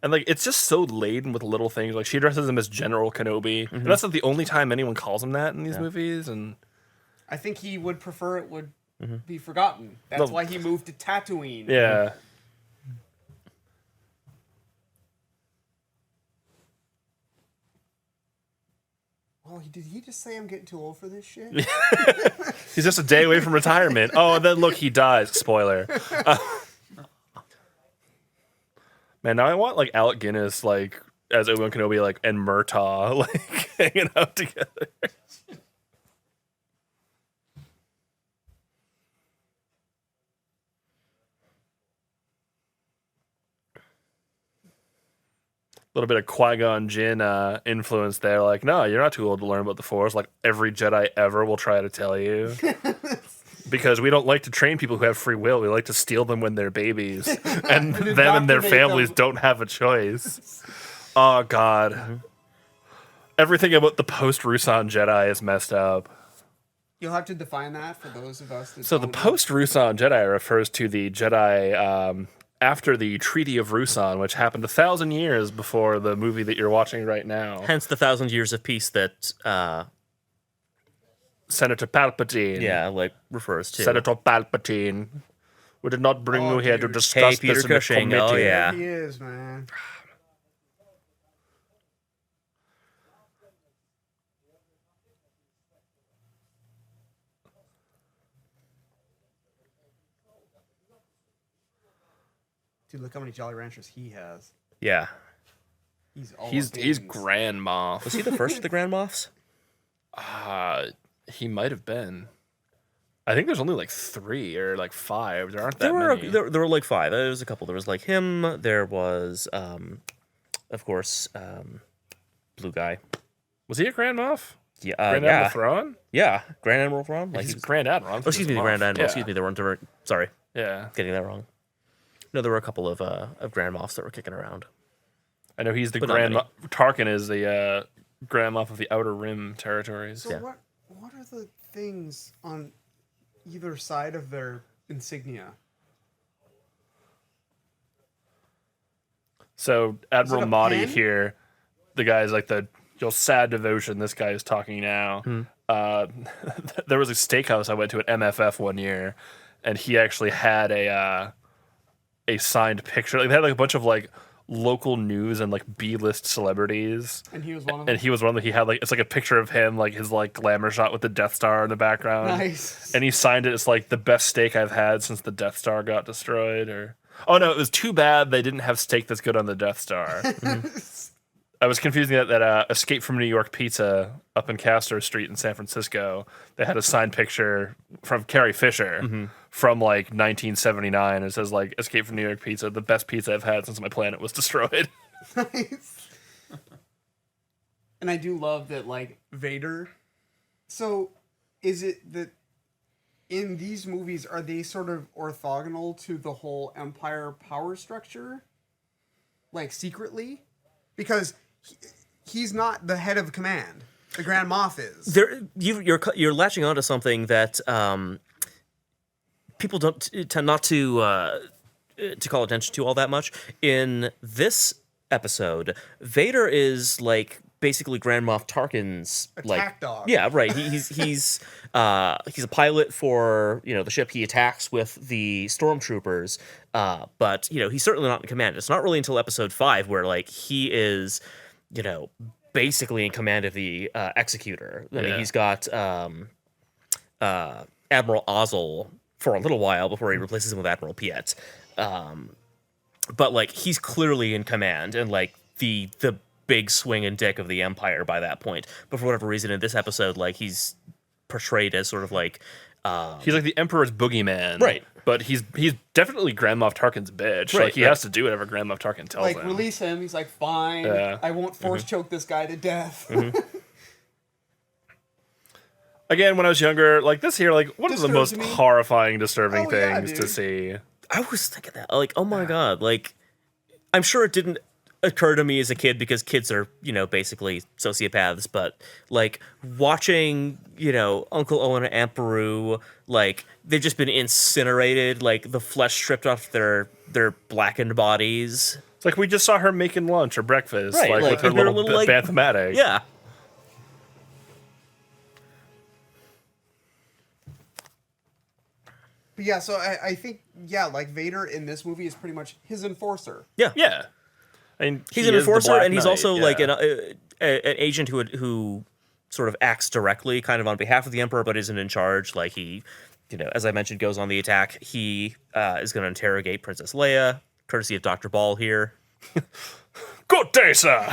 And like, it's just so laden with little things. Like, she addresses him as General Kenobi, and that's not the only time anyone calls him that in these movies. And I think he would prefer it would be forgotten. That's why he moved to Tatooine. yeah, Oh, did he just say I'm getting too old for this shit? he's just a day away from retirement. Oh, and then look, he dies. Spoiler. Man, now I want like Alec Guinness, like as Obi-Wan Kenobi, like and Murtaugh, like hanging out together. little bit of Qui-Gon Jinn influence there. Like, no, you're not too old to learn about the Force. Like every Jedi ever will try to tell you. Because we don't like to train people who have free will. We like to steal them when they're babies. And them and their indoctrinate families them. don't have a choice. Oh, God. Everything about the post-Rusan Jedi is messed up. You'll have to define that for those of us that So the don't know. post-Rusan Jedi refers to the Jedi after the Treaty of Rusan, which happened 1,000 years before the movie that you're watching right now. Hence the 1,000 years of peace that, Senator Palpatine. like refers to. Senator Palpatine. We did not bring Oh, you here to dude. discuss Hey, Peter this in a Cushing. committee. Oh, yeah. He is, man. Dude, look how many Jolly Ranchers he has. Yeah. He's all He's things. Grand Moff. Was he the first of the Grand Moffs? He might have been. I think there's only like 3 or like 5. There aren't that There were many. there were like 5. There was a couple. There was like him. There was, of course, blue guy. Was he a Grand Moff? Yeah, Grand yeah, Admiral Thrawn? yeah. Grand Admiral Thrawn. Like He's he was- Grand Admiral. oh, excuse me, the Grand Admiral. Excuse me, there weren't. Sorry, Yeah. getting that wrong. No, there were a couple of Grand Moffs that were kicking around. I know he's the But not Grand many. Moff. Tarkin is the Grand Moff of the Outer Rim territories. So Yeah. what are the things on either side of their insignia? So Admiral a Mahdi pen? here, the guy's like the sad devotion. This guy is talking now. There was a steakhouse I went to at MFF one year, and he actually had a signed picture. Like they had like a bunch of like local news and like B-list celebrities. And he was one of them. And he was one of them. He had like it's like a picture of him, like his like glamour shot with the Death Star in the background. Nice. And he signed it as like the best steak I've had since the Death Star got destroyed. Or oh no, it was too bad they didn't have steak that's good on the Death Star. I was confusing that Escape from New York Pizza up in Castor Street in San Francisco. They had a signed picture from Carrie Fisher from like 1979. It says like Escape from New York Pizza, the best pizza I've had since my planet was destroyed. Nice. And I do love that, like, Vader. So, is it that in these movies, are they sort of orthogonal to the whole Empire power structure? Like, secretly? Because he's not the head of command. The Grand Moff is. You're latching onto something that people don't tend not to call attention to all that much. In this episode, Vader is like basically Grand Moff Tarkin's Attack dog. Yeah, right. He's a pilot for the ship he attacks with the stormtroopers, but he's certainly not in command. It's not really until episode 5 where like he is basically in command of the executor. I mean, he's got Admiral Ozzel for a little while before he replaces him with Admiral Piet. But like he's clearly in command and like the big swing and dick of the Empire by that point. But for whatever reason in this episode, like he's portrayed as sort of like He's like the Emperor's boogeyman. Right. But he's definitely Grand Moff Tarkin's bitch. Right, Like he has to do whatever Grand Moff Tarkin tells Like, him. release him. He's like, fine. Yeah. I won't force choke this guy to death. Again, when I was younger, like this here, like one of the most Disturbs me. horrifying, disturbing Oh, yeah, things to dude. see. I was thinking that, like, oh my god, like, I'm sure it didn't occur to me as a kid because kids are, basically sociopaths, but, like, watching, Uncle Owen and Aunt Beru, like, they've just been incinerated, like, the flesh stripped off their blackened bodies. It's like we just saw her making lunch or breakfast, Right, like like, with her and they're little little, like- banthematic. Yeah. But yeah, so I think, like, Vader in this movie is pretty much his enforcer. Yeah. I mean, He's he an is the enforcer, Black and he's Knight, also yeah. like an agent who sort of acts directly, kind of on behalf of the Emperor, but isn't in charge. Like he, as I mentioned, goes on the attack. He is going to interrogate Princess Leia, courtesy of Dr. Ball here. Good day, sir.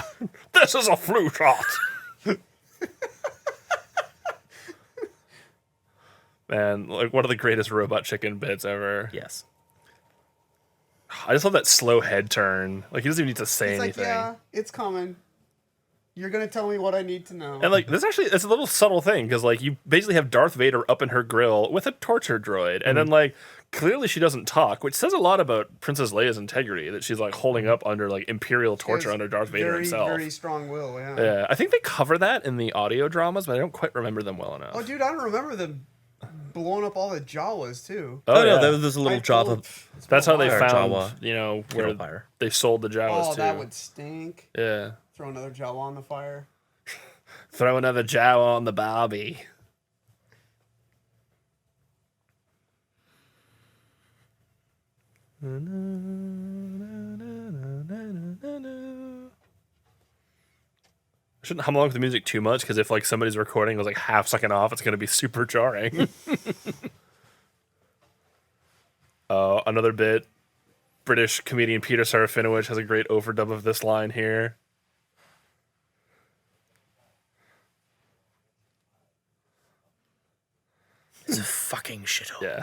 This is a flu shot. Man, like one of the greatest robot chicken bits ever. Yes. I just love that slow head turn. Like he doesn't even need to say It's like, anything. yeah, it's coming. You're gonna tell me what I need to know. And like this actually, it's a little subtle thing because like you basically have Darth Vader up in her grill with a torture droid, and then like clearly she doesn't talk, which says a lot about Princess Leia's integrity that she's like holding up under like imperial torture It's under Darth Vader himself. Very strong will. Yeah. Yeah, I think they cover that in the audio dramas, but I don't quite remember them well enough. Oh, dude, I don't remember them blowing up all the Jawas too. Oh, yeah. no, there's a little Java. That's how they Or found, Jawa. you know, where Empire. they sold the Jawas Oh, to. that would stink. Yeah. Throw another Jawa on the fire. Throw another Jawa on the Barbie. I shouldn't hum along with the music too much because if like somebody's recording was like half second off, it's going to be super jarring. Another bit. British comedian Peter Serafinowicz has a great overdub of this line here. It's a fucking shithole. Yeah.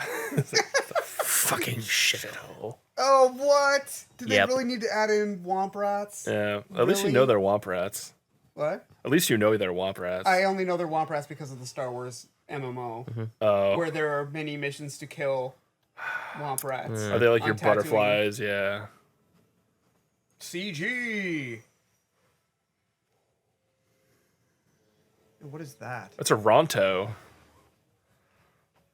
Fucking shithole. Oh, what? Did they Yep. really need to add in Womp Rats? Yeah. At least you Really? know they're Womp Rats. What? At least you know they're Womp Rats. I only know they're Womp Rats because of the Star Wars MMO, Oh. where there are many missions to kill Womp Rats. Are they like your on Tatooine. butterflies? Yeah. CG. What is that? That's a Ronto.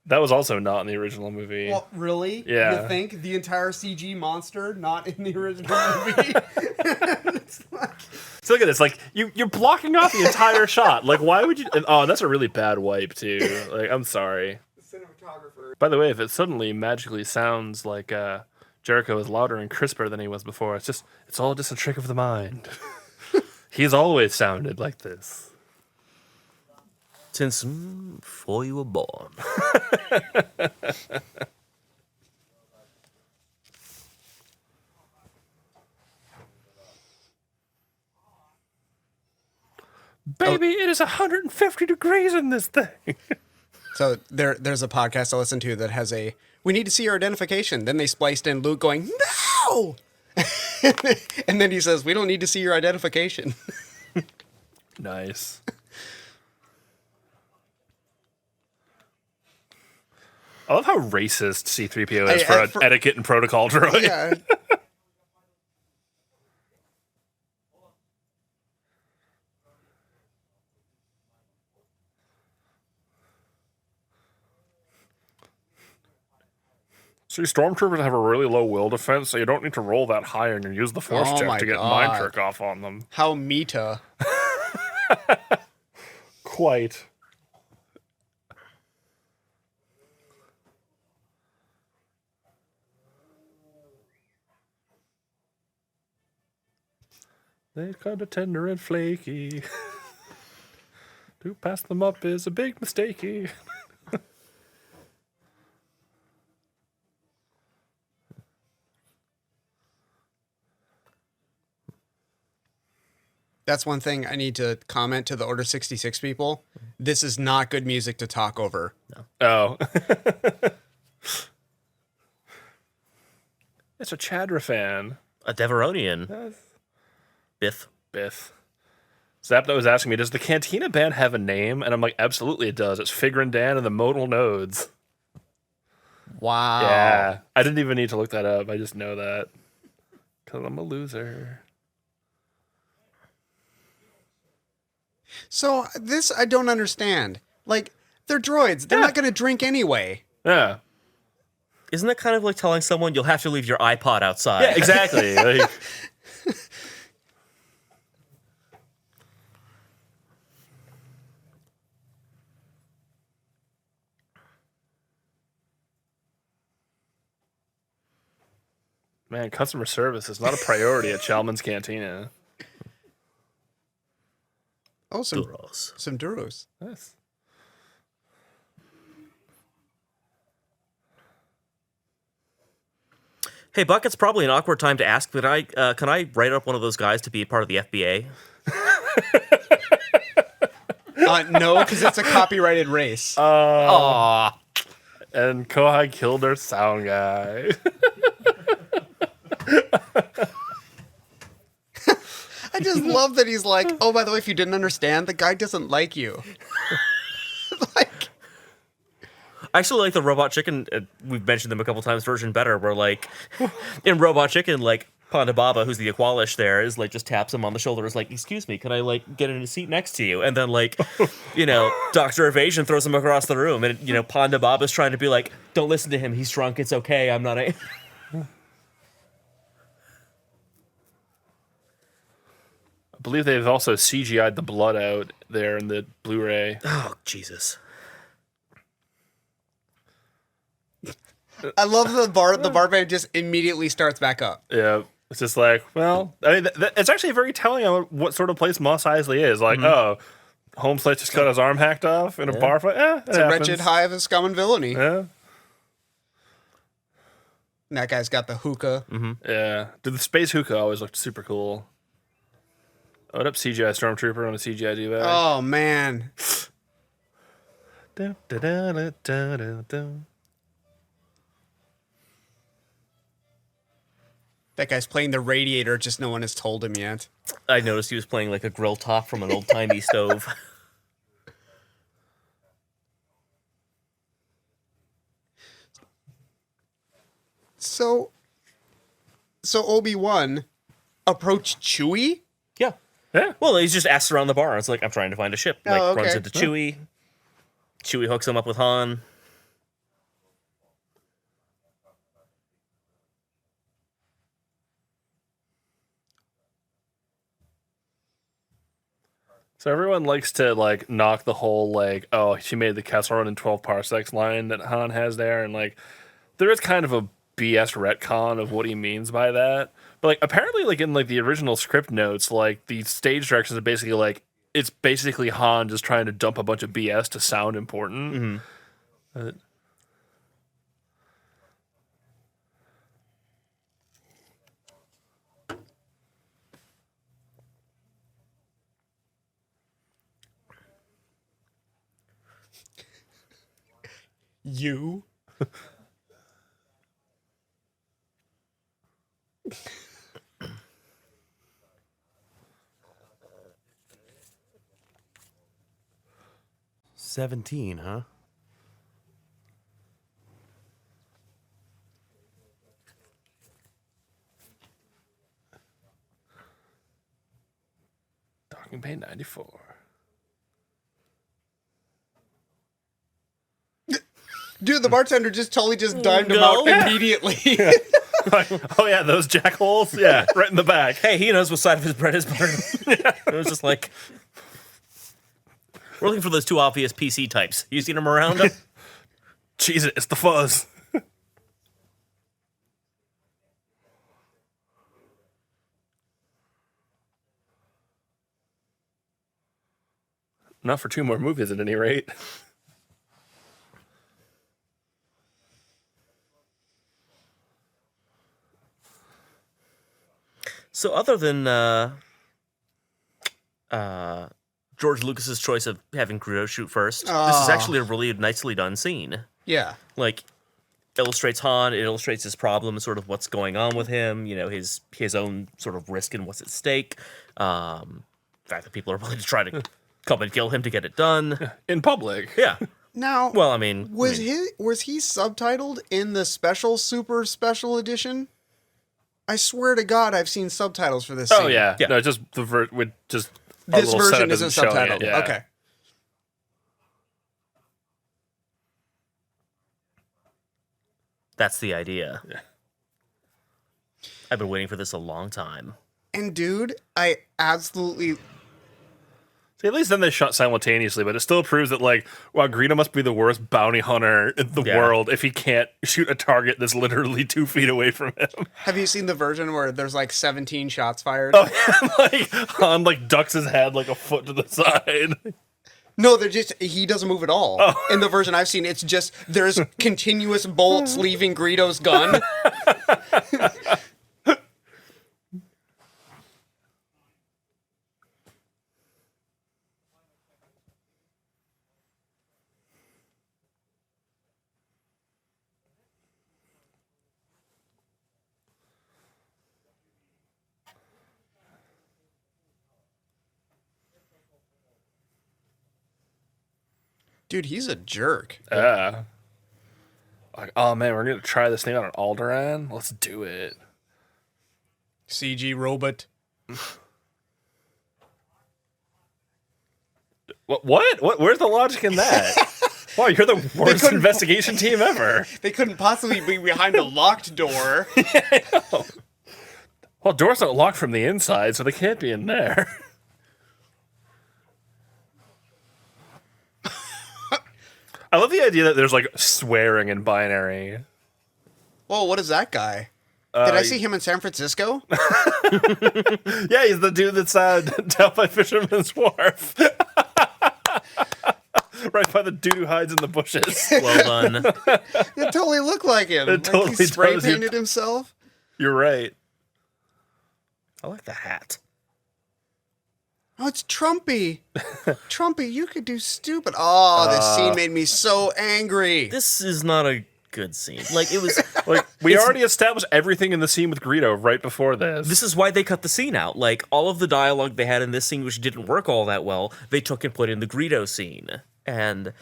That was also not in the original movie. Well, really? Yeah. You think the entire CG monster not in the original movie? So look at this. Like you're blocking off the entire shot. Like why would you? Oh, that's a really bad wipe too. Like I'm sorry. Cinematographer. By the way, if it suddenly magically sounds like Jericho is louder and crisper than he was before, it's all just a trick of the mind. He's always sounded like this. Since before you were born. Baby, it is 150 degrees in this thing. So there's a podcast I listen to that has we need to see your identification. Then they spliced in Luke going, no! And then he says, we don't need to see your identification. Nice. I love how racist C-3PO is for an etiquette and protocol droid. Yeah. See, stormtroopers have a really low will defense, so you don't need to roll that high and use the force Oh check my to get God. mind trick off on them. How meta. Quite. They kind of tender and flaky. To pass them up is a big mistakey. That's one thing I need to comment to the Order 66 people. This is not good music to talk over. Oh. It's a Chadra fan. A Deveronian. Biff. Biff. Zapdo was asking me, does the Cantina band have a name? And I'm like, absolutely it does. It's Figrin Dan and the Modal Nodes. Wow. Yeah. I didn't even need to look that up. I just know that. Because I'm a loser. So this I don't understand. Like, they're droids. They're not going to drink anyway. Yeah. Isn't that kind of like telling someone you'll have to leave your iPod outside? Yeah, exactly. Like, man, customer service is not a priority at Chalman's Cantina. Oh, some Duros. Duros. Nice. Hey, Buck, it's probably an awkward time to ask, but can I write up one of those guys to be part of the FBA? No, because it's a copyrighted race. Aw. And Kohai killed their sound guy. just love that he's like, oh, by the way, if you didn't understand, the guy doesn't like you. Like, I actually like the Robot Chicken. We've mentioned them a couple times. Version better, where like in Robot Chicken, like Ponda Baba, who's the Aqualish, there is like just taps him on the shoulder, is like, "Excuse me, can I like get in a seat next to you?" And then like, Doctor Evasion throws him across the room, and Ponda Baba's trying to be like, "Don't listen to him. He's drunk. It's okay. I'm not." I believe they've also CGI'd the blood out there in the Blu-ray. Oh Jesus! I love the barband just immediately starts back up. Yeah, it's just like, well, I mean, it's actually very telling on what sort of place Mos Eisley is. Like, oh, Holmes just got his arm hacked off in a bar fight. It's a wretched hive of scum and villainy. Yeah, And that guy's got the hookah. yeah. Dude, the space hookah always looked super cool. Oh, what up, CGI Stormtrooper on a CGI D-bag? Oh, man. Dun, dun, dun, dun, dun, dun, dun. That guy's playing the radiator, just no one has told him yet. I noticed he was playing like a grill top from an old timey stove. So Obi-Wan approached Chewie? Yeah. Yeah. Well, he's just asked around the bar. It's like, I'm trying to find a ship. Like, Oh, okay. runs into Chewie. Chewie hooks him up with Han. So everyone likes to like knock the whole like, oh, she made the Kessel Run in 12 parsecs line that Han has there, and like there is kind of a BS retcon of what he means by that. But like apparently like in like the original script notes, like the stage directions are basically like it's basically Han just trying to dump a bunch of BS to sound important. You? $17, huh? Docking Bay 94. Dude, the bartender just totally just dimed him No. out immediately. Oh yeah, those jackholes? Yeah, right in the back. Hey, he knows what side of his bread is buttered. It was just like, we're looking for those two obvious PC types. You seen them around? Cheese it, it's the fuzz. Not for 2 more movies at any rate. So other than George Lucas's choice of having Greedo shoot first, this is actually a really nicely done scene. Yeah. Like, illustrates Han, it illustrates his problem, sort of what's going on with him, his own sort of risk and what's at stake. The fact that people are willing to try to come and kill him to get it done. In public. Yeah. Now, Well, I mean, was he subtitled in the super special edition? I swear to God, I've seen subtitles for this scene. Oh yeah. Yeah. No, just the with just our This little version setup isn't showing subtitled. it, yeah. Okay. that's the idea. Yeah. I've been waiting for this a long time. And dude, I absolutely See, at least then they shot simultaneously, but it still proves that like, wow, Greedo must be the worst bounty hunter in the Yeah. world if he can't shoot a target that's literally 2 feet away from him. have you seen the version where there's like 17 shots fired? Oh yeah, like Han like ducks his head like a foot to the side. No, he doesn't move at all. In the version I've seen, it's just there's continuous bolts leaving Greedo's gun. Dude, he's a jerk. Yeah. Like, oh man, we're gonna try this thing out on Alderaan. Let's do it. CG robot. What? Where's the logic in that? Wow, you're the worst couldn't- investigation team ever. They couldn't possibly be behind a locked door. Well, doors don't lock from the inside, so they can't be in there. I love the idea that there's like swearing in binary. Whoa, what is that guy? Did I see him in San Francisco? Yeah, he's the dude that's down by Fisherman's Wharf. Right by the dude who hides in the bushes. Well done. It totally looked like him. It totally he spray does. painted himself. You're right. I like the hat. Oh, it's Trumpy. Trumpy, you could do stupid. Oh, this scene made me so angry. This is not a good scene. Like, it was. Like, we already established everything in the scene with Greedo right before this. This is why they cut the scene out. Like, all of the dialogue they had in this scene, which didn't work all that well, they took and put in the Greedo scene. And,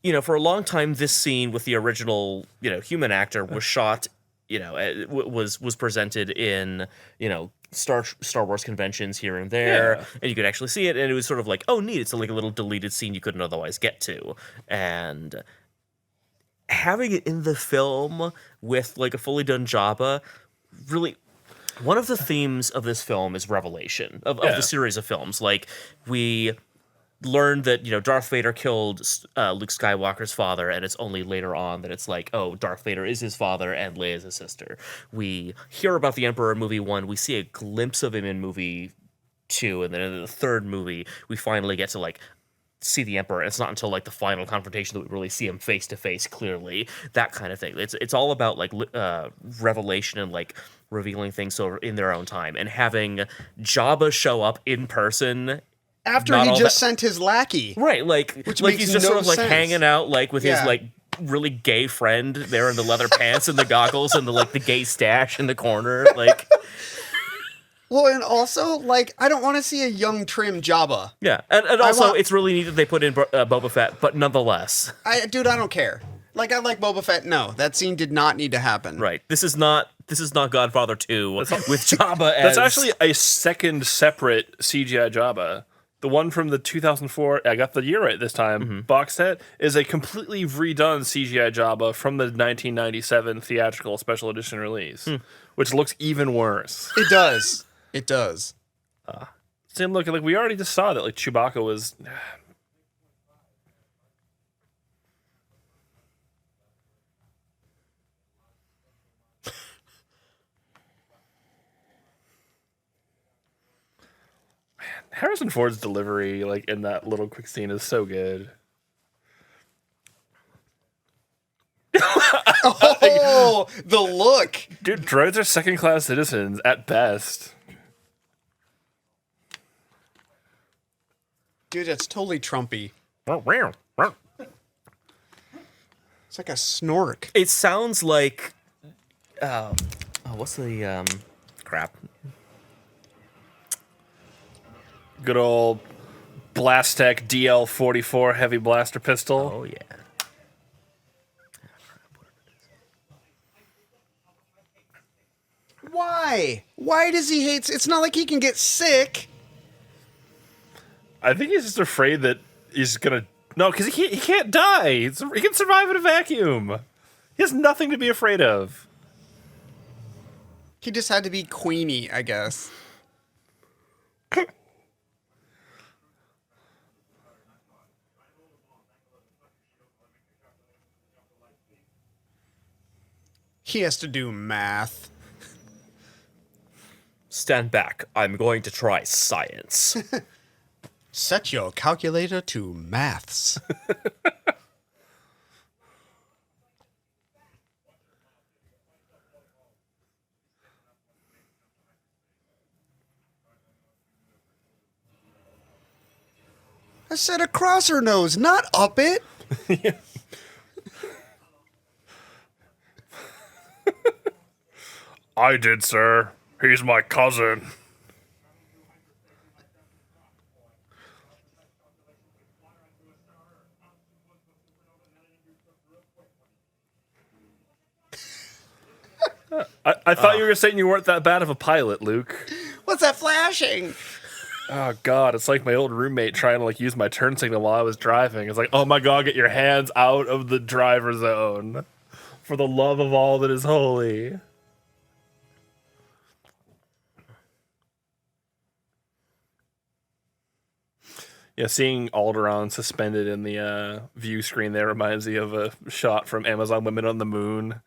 you know, for a long time, this scene with the original, you know, human actor was shot, you know, was presented in, you know, Star Wars conventions here and there, Yeah. and you could actually see it, and it was sort of like, oh, neat, it's like a little deleted scene you couldn't otherwise get to. And having it in the film with, like, a fully done Jabba, really... One of the themes of this film is revelation, of the series of films. Like, we learned that, you know, Darth Vader killed Luke Skywalker's father, and it's only later on that it's like, oh, Darth Vader is his father and Leia is his sister. We hear about the Emperor in movie 1, we see a glimpse of him in movie 2, and then in the third movie, we finally get to, like, see the Emperor. It's not until, like, the final confrontation that we really see him face to face clearly, that kind of thing. It's all about, like, revelation and, like, revealing things so in their own time, and having Jabba show up in person After not he all just that- sent his lackey. right, like Which like makes he's just no sort of like sense. hanging out like with his Yeah. like really gay friend there in the leather pants and the goggles and the like the gay stash in the corner, like Well, and also, like, I don't want to see a young, trim Jabba. yeah, and also want- it's really neat that they put in Boba Fett, but nonetheless, Dude, I don't care. Like, I like Boba Fett. No, that scene did not need to happen. right, this is not Godfather 2 with Jabba as That's actually a second separate CGI Jabba. The one from the 2004, I got the year right this time, box set, is a completely redone CGI Jabba from the 1997 theatrical special edition release, which looks even worse. It does. It does. Same look, like we already just saw that like Chewbacca was... Harrison Ford's delivery, like in that little quick scene, is so good. Oh, the look. Dude, droids are second-class citizens at best. Dude, that's totally Trumpy. It's like a snork. it sounds like what's the crap Good old Blastech DL-44 heavy blaster pistol. oh yeah. Why? Why does he hate... It's not like he can get sick. I think he's just afraid that he's gonna... No, because he can't die. He can survive in a vacuum. He has nothing to be afraid of. He just had to be Queenie, I guess. He has to do math. Stand back. I'm going to try science. Set your calculator to maths. I said across her nose, not up it. I did, sir. He's my cousin. I thought you were saying you weren't that bad of a pilot, Luke. What's that flashing? Oh God, it's like my old roommate trying to like use my turn signal while I was driving. It's like, oh my God, get your hands out of the driver zone, for the love of all that is holy. Yeah, seeing Alderaan suspended in the view screen there reminds me of a shot from Amazon Women on the Moon.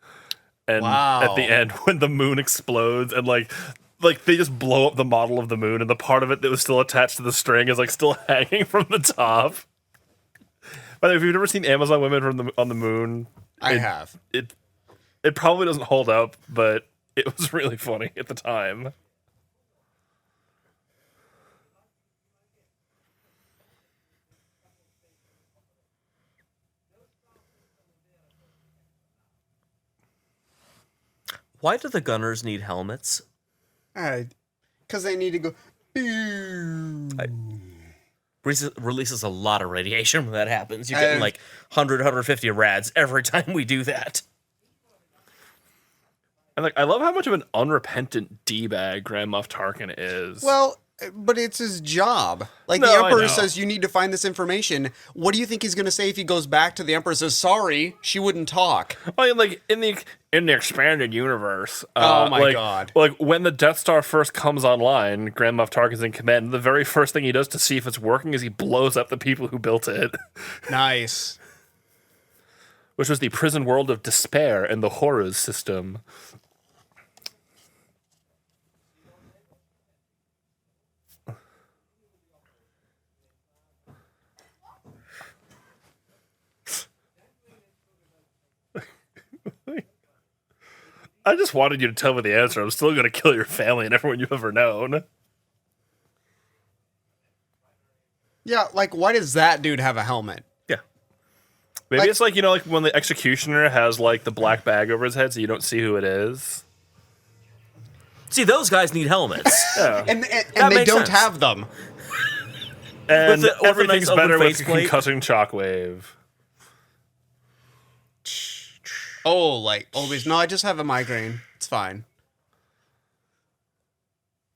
And Wow. at the end, when the moon explodes and like they just blow up the model of the moon, and the part of it that was still attached to the string is like still hanging from the top. By the way, if you've never seen Amazon Women on the Moon, I have. It probably doesn't hold up, but it was really funny at the time. Why do the gunners need helmets? Because they need to go. Pew. Releases a lot of radiation when that happens. You're getting like 100, 150 rads every time we do that. And like, I love how much of an unrepentant d-bag Grand Moff Tarkin is. Well, but it's his job. Like, No, the I Emperor know. says, you need to find this information. What do you think he's going to say if he goes back to the Emperor and says, sorry, she wouldn't talk? Well, like in the expanded universe. Oh my like, God. Like when the Death Star first comes online, Grand Moff Tarkin's in command. The very first thing he does to see if it's working is he blows up the people who built it, Nice. which was the prison world of despair and the horrors system. I just wanted you to tell me the answer. I'm still going to kill your family and everyone you've ever known. Yeah, like, why does that dude have a helmet? Yeah. Maybe Like- it's like, you know, like when the executioner has like the black bag over his head so you don't see who it is. See, those guys need helmets. Yeah. And That they makes don't sense. have them. And with the everything's open better with faceplate. concussing shockwave. Oh, like, always. No, I just have a migraine. It's fine.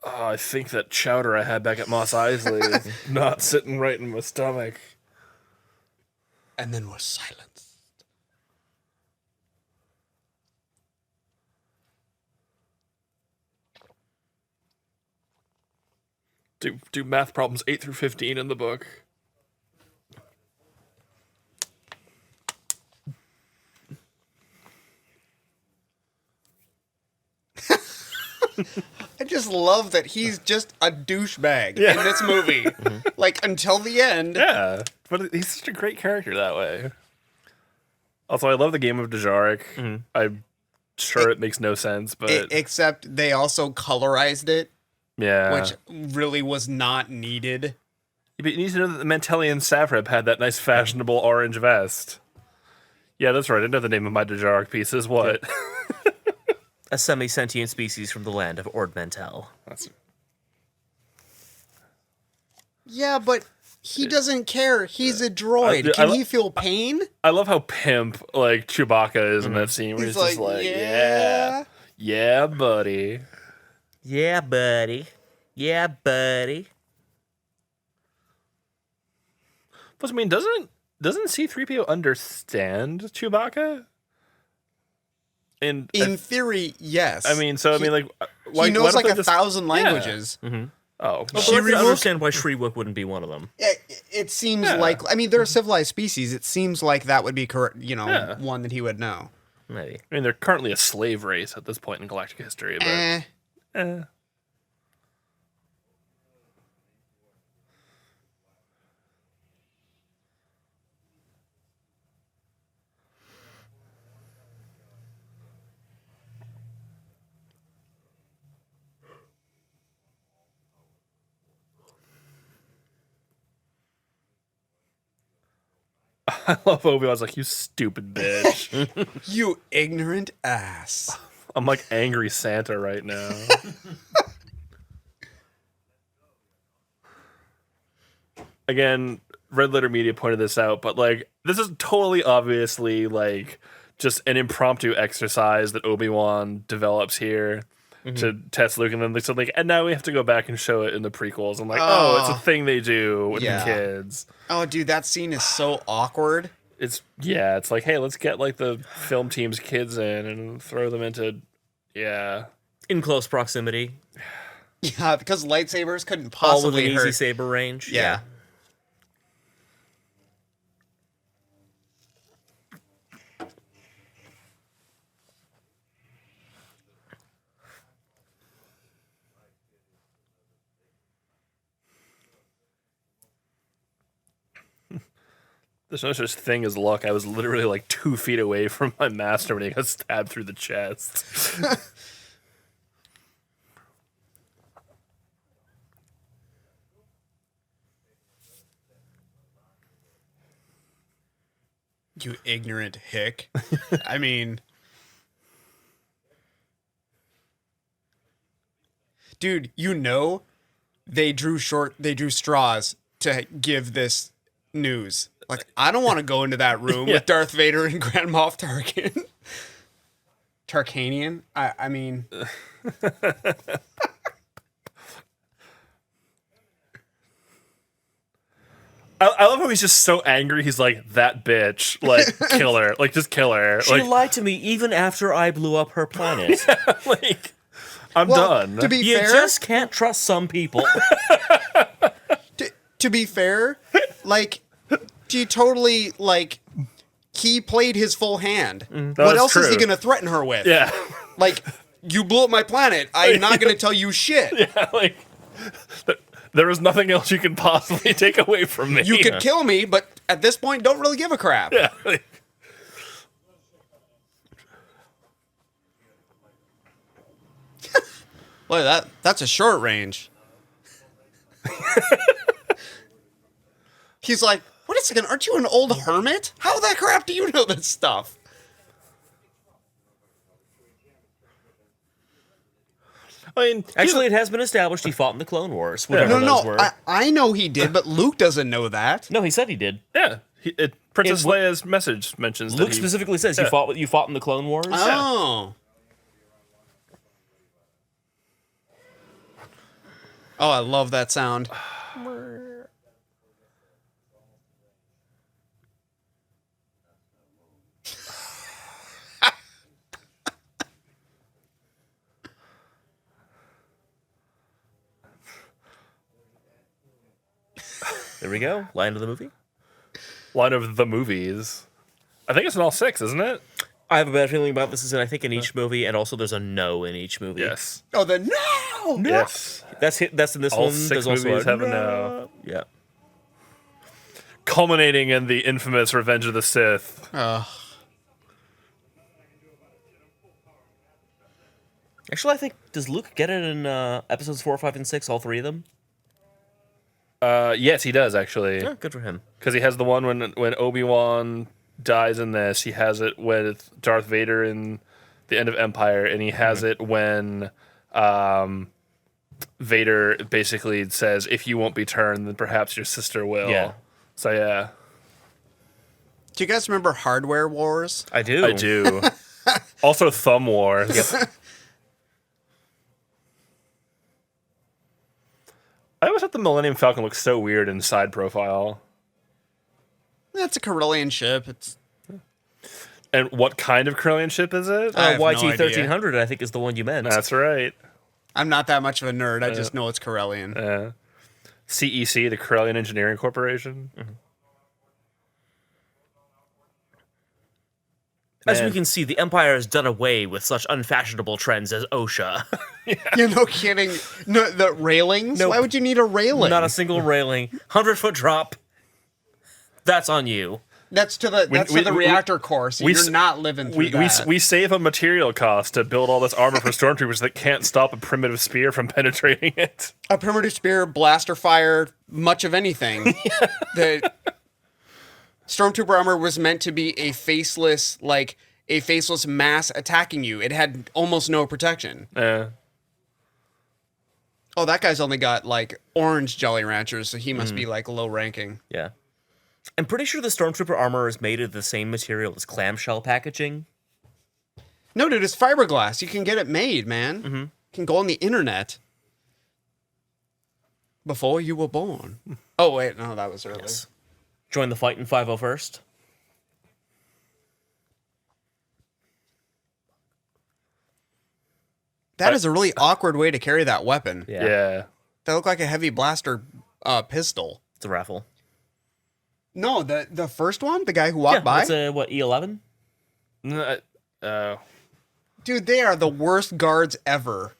Oh, I think that chowder I had back at Mos Eisley is not sitting right in my stomach. And then was silence. Do math problems 8 through 15 in the book. I just love that he's just a douchebag in this movie. Like, until the end. Yeah, but he's such a great character that way. Also, I love the game of Dejarik. I'm sure it makes no sense, but Except they also colorized it, yeah. which really was not needed. But you need to know that the Mantelian Savrib had that nice fashionable orange vest. Yeah, that's right. I know the name of my Dejarik piece is what? A semi-sentient species from the land of Ord Mantell. That's Yeah, but he doesn't care. He's a droid. I Can lo- he feel pain? I love how pimp like Chewbacca is in that scene where He's he's just like, yeah, buddy. Yeah, buddy. Yeah, buddy. Plus, I mean, doesn't C-3PO understand Chewbacca? And In theory, yes. I mean, so I mean, like, why, he why knows don't like they 1,000 languages. Oh, But I can understand why Shriwook wouldn't be one of them. It seems like, I mean, they're a civilized species. It seems like that would be correct, one that he would know. Maybe. I mean, they're currently a slave race at this point in galactic history, but I love Obi-Wan's like, you stupid bitch. You ignorant ass. I'm like angry Santa right now. Again, Red Letter Media pointed this out, but like, this is totally obviously like just an impromptu exercise that Obi-Wan develops here to test Luke, and then so like, and now we have to go back and show it in the prequels. I'm like, oh, it's a thing they do with the kids. Oh, dude, that scene is so awkward. It's like, hey, let's get like the film team's kids in and throw them into in close proximity, Yeah, because lightsabers couldn't all within possibly hurt. easy saber range. Yeah. There's no such thing as luck. I was literally like 2 feet away from my master when he got stabbed through the chest. You ignorant hick. I mean, dude, they drew straws to give this news. Like, I don't want to go into that room with Darth Vader and Grand Moff Tarkin. Tarkanian? I mean, I love how he's just so angry. He's like, that bitch, like, kill her, like, just kill her. She lied to me even after I blew up her planet. Like, I'm well, done. to be You fair, just can't trust some people. to be fair, like, she totally, like, he played his full hand. What That's else is he true. going to threaten her with? Yeah. Like, you blew up my planet. I'm not going to tell you shit. Yeah, like, there is nothing else you can possibly take away from me. You could kill me, but at this point, don't really give a crap. Yeah. Like, Well, that's a short range. He's like, wait a second, aren't you an old hermit? How the crap do you know this stuff? I mean, Actually, it has been established he fought in the Clone Wars. Whatever No, those were. I know he did, but Luke doesn't know that. No, he said he did. yeah. Princess In what- Leia's message mentions Luke that he, specifically says you fought in the Clone Wars. Oh. Oh, I love that sound. There we go. Line of the movie. line of the movies. I think it's in all 6, isn't it? I have a bad feeling about this. Is in I think in each movie, and also there's a no in each movie. Yes. Oh, the no! Yes. That's in this All one. 6 There's also movies have a no. Yeah. Culminating in the infamous Revenge of the Sith. Actually, I think does Luke get it in episodes 4, 5, and 6? All 3 of them. Yes, he does, actually. Yeah, good for him. Because he has the one when Obi-Wan dies in this. He has it with Darth Vader in the End of Empire, and he has it when Vader basically says, "If you won't be turned, then perhaps your sister will." Yeah. So yeah, Do you guys remember Hardware Wars? I do. I do. Also, Thumb Wars. I always thought the Millennium Falcon looked so weird in side profile. That's a Corellian ship. It's And what kind of Corellian ship is it? I have no YT idea. 1300, I think, is the one you meant. That's right. I'm not that much of a nerd. I just know it's Corellian. CEC, the Corellian Engineering Corporation. As we Man. can see, the Empire has done away with such unfashionable trends as OSHA. You're no kidding. No, the railings? Nope. Why would you need a railing? Not a single railing. 100-foot drop. That's on you. That's to the reactor core, so we you're s- not living through We that. we save a material cost to build all this armor for stormtroopers that can't stop a primitive spear from penetrating it. A primitive spear, blaster fire, much of anything. The Stormtrooper armor was meant to be a faceless mass attacking you. It had almost no protection. Yeah. Oh, that guy's only got like orange Jolly Ranchers, so he must be like low ranking. Yeah. I'm pretty sure the Stormtrooper armor is made of the same material as clamshell packaging. No, dude, it's fiberglass. You can get it made, man. Mm-hmm. You can go on the internet. Before you were born. Oh, wait. No, that was earlier. Yes. Join the fight in 501st. That is a really awkward way to carry that weapon. Yeah. That looked like a heavy blaster pistol. It's a raffle. No, the first one? The guy who walked by? It's a, what, E11? Dude, they are the worst guards ever.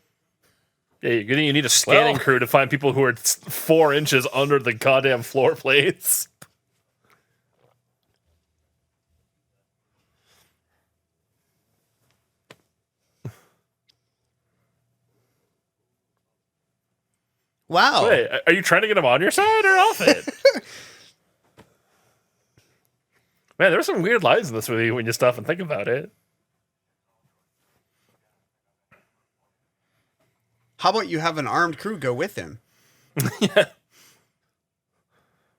Yeah, you need a scanning crew to find people who are 4 inches under the goddamn floor plates. Wow. Wait, are you trying to get him on your side or off it? Man, there's some weird lines in this movie when you stop and think about it. How about you have an armed crew go with him? Yeah.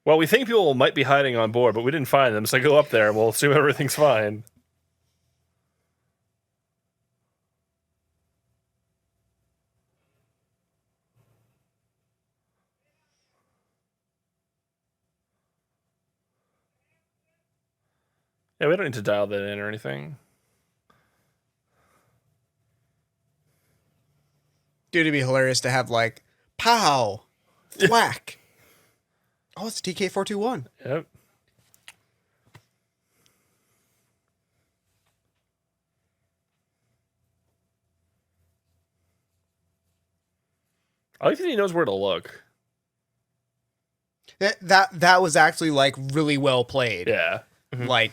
Well, we think people might be hiding on board, but we didn't find them, so go up there and we'll assume everything's fine. Yeah, we don't need to dial that in or anything. Dude, it'd be hilarious to have like, pow, whack. Oh, it's TK421. Yep. I like that he knows where to look. That was actually like really well played. Yeah. Like,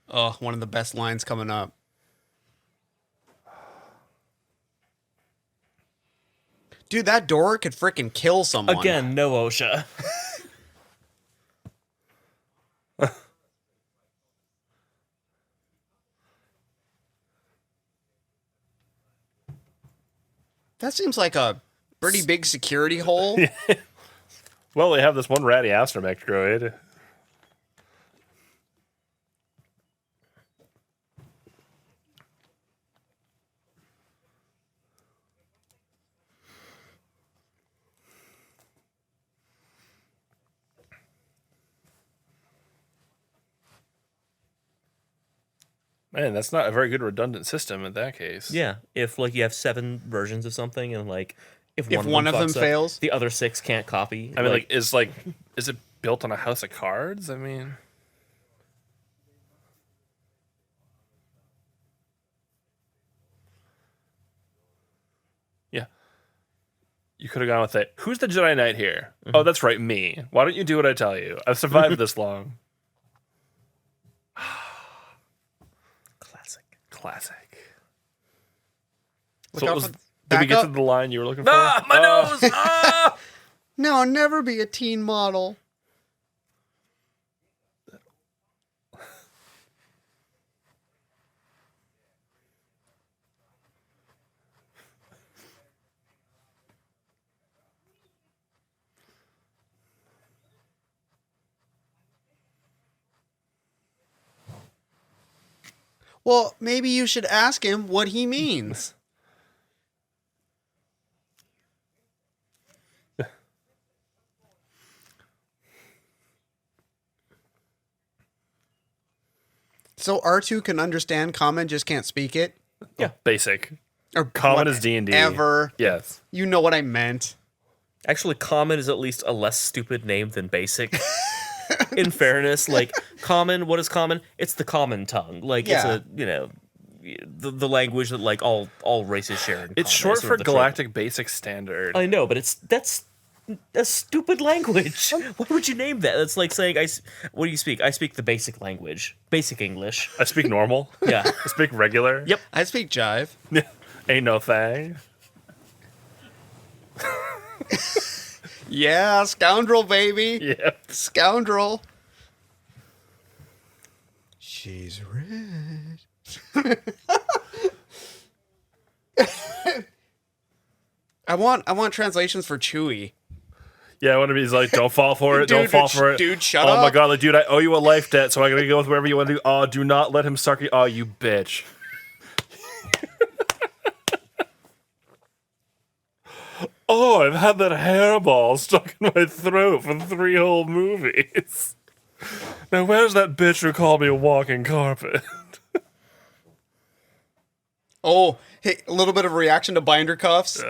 oh, one of the best lines coming up. Dude, that door could freaking kill someone. Again, no OSHA. That seems like a pretty big security hole. Well, they have this one ratty astromech droid. Man, that's not a very good redundant system in that case. Yeah, if like you have 7 versions of something and like if one of them fucks up, fails? the other 6 can't copy. I mean, is it built on a house of cards? I mean, yeah. You could have gone with it. Who's the Jedi Knight here? Oh, that's right, me. Why don't you do what I tell you? I've survived this long. Classic. Look So out what was, for- did we back get up. to the line you were looking for? Ah, my nose! Ah! No, never be a teen model. Well, maybe you should ask him what he means. So R2 can understand common, just can't speak it? Yeah, basic. Or Common is D&D. Ever. Yes. You know what I meant. Actually, common is at least a less stupid name than basic. In fairness, like common, what is common? It's the common tongue. Like Yeah. it's the language that like all races share. In It's common. short Sort for of the trope. Galactic Basic Standard. I know, but that's a stupid language. Why would you name that? That's like saying what do you speak? I speak the basic language, basic English. I speak normal. Yeah. I speak regular. Yep. I speak jive. Ain't no thing. Yeah, scoundrel, baby. Yeah. Scoundrel. She's red. I want translations for Chewie. Yeah, one of he's like, don't fall for it, don't fall for it. Dude, shut Oh my up. god, like, dude, I owe you a life debt, so I'm gonna go with wherever you want to do. Oh, do not let him suck you. Oh, you bitch. Oh, I've had that hairball stuck in my throat for 3 whole movies. Now, where's that bitch who called me a walking carpet? Oh, hey, a little bit of reaction to binder cuffs.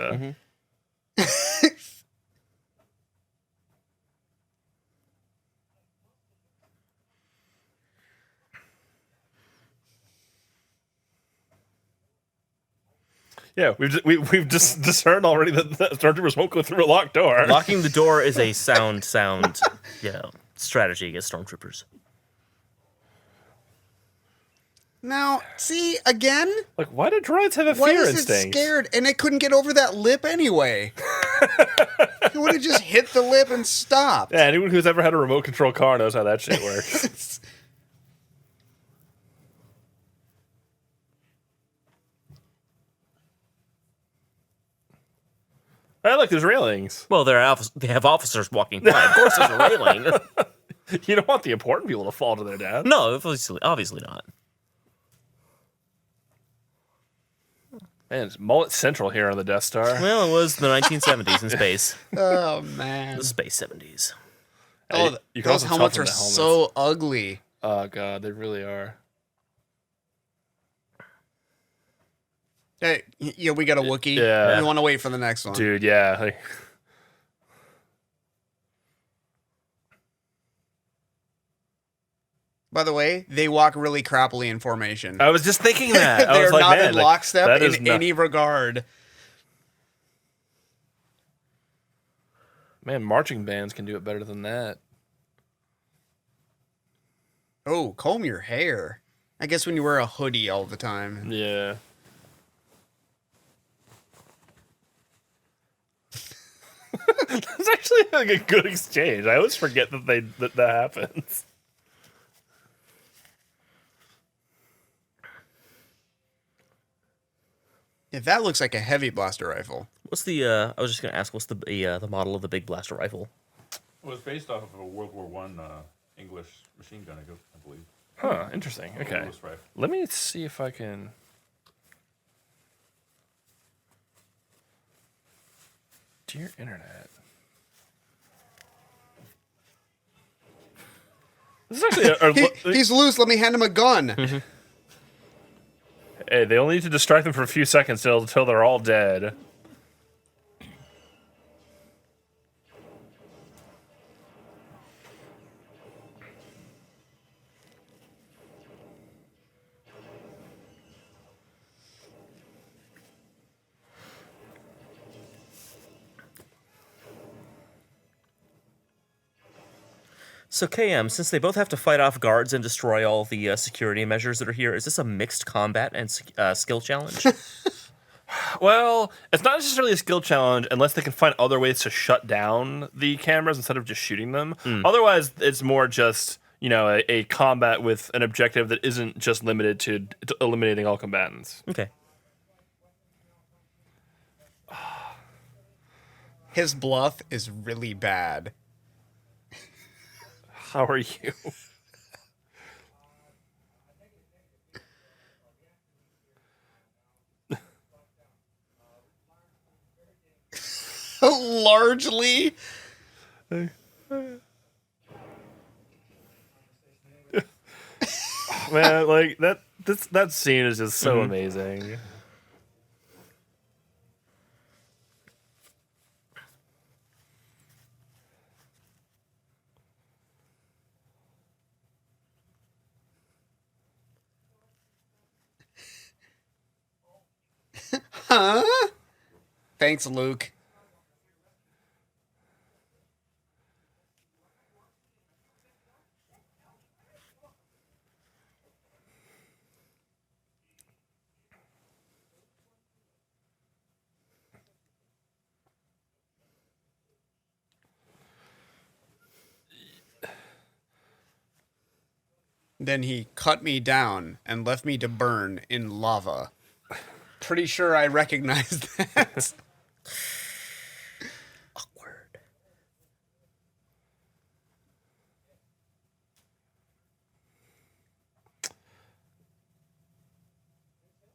Yeah, we've just discerned already that stormtroopers won't go through a locked door. Locking the door is a sound, strategy against stormtroopers. Now, see, again, Like, why do droids have a why fear is instinct? it scared? And it couldn't get over that lip anyway. It would have just hit the lip and stopped. Yeah, anyone who's ever had a remote control car knows how that shit works. Hey, look, there's railings. Well, they have officers walking by. Of course, there's a railing. You don't want the important people to fall to their death. No, obviously not. Man, it's mullet central here on the Death Star. Well, it was the 1970s in space. Oh, man. The space 70s. Oh, You can those also tell helmets from are the helmets. so ugly. Oh god, they really are. Hey, yeah, we got a Wookiee. Yeah. We want to wait for the next one. Dude, yeah. Like, By the way, they walk really crappily in formation. I was just thinking that. I They're was like, not man, in like, lockstep that is in not- any regard. Man, marching bands can do it better than that. Oh, comb your hair. I guess when you wear a hoodie all the time. Yeah. It's actually like a good exchange. I always forget that happens. Yeah, that looks like a heavy blaster rifle. What's the? I was just gonna ask. What's the model of the big blaster rifle? It was based off of a World War One English machine gun, I believe. Huh, interesting. Okay. Lewis rifle. Let me see if I can. Dear Internet. This is actually He's loose. Let me hand him a gun. Hey, they only need to distract them for a few seconds till they're all dead. So KM, since they both have to fight off guards and destroy all the security measures that are here, is this a mixed combat and skill challenge? Well, it's not necessarily a skill challenge unless they can find other ways to shut down the cameras instead of just shooting them. Otherwise, it's more just, you know, a combat with an objective that isn't just limited to eliminating all combatants. Okay. His bluff is really bad. How are you? Largely. Man, like that scene is just so amazing. Thanks, Luke. Then he cut me down and left me to burn in lava. pretty sure I recognize that. Awkward.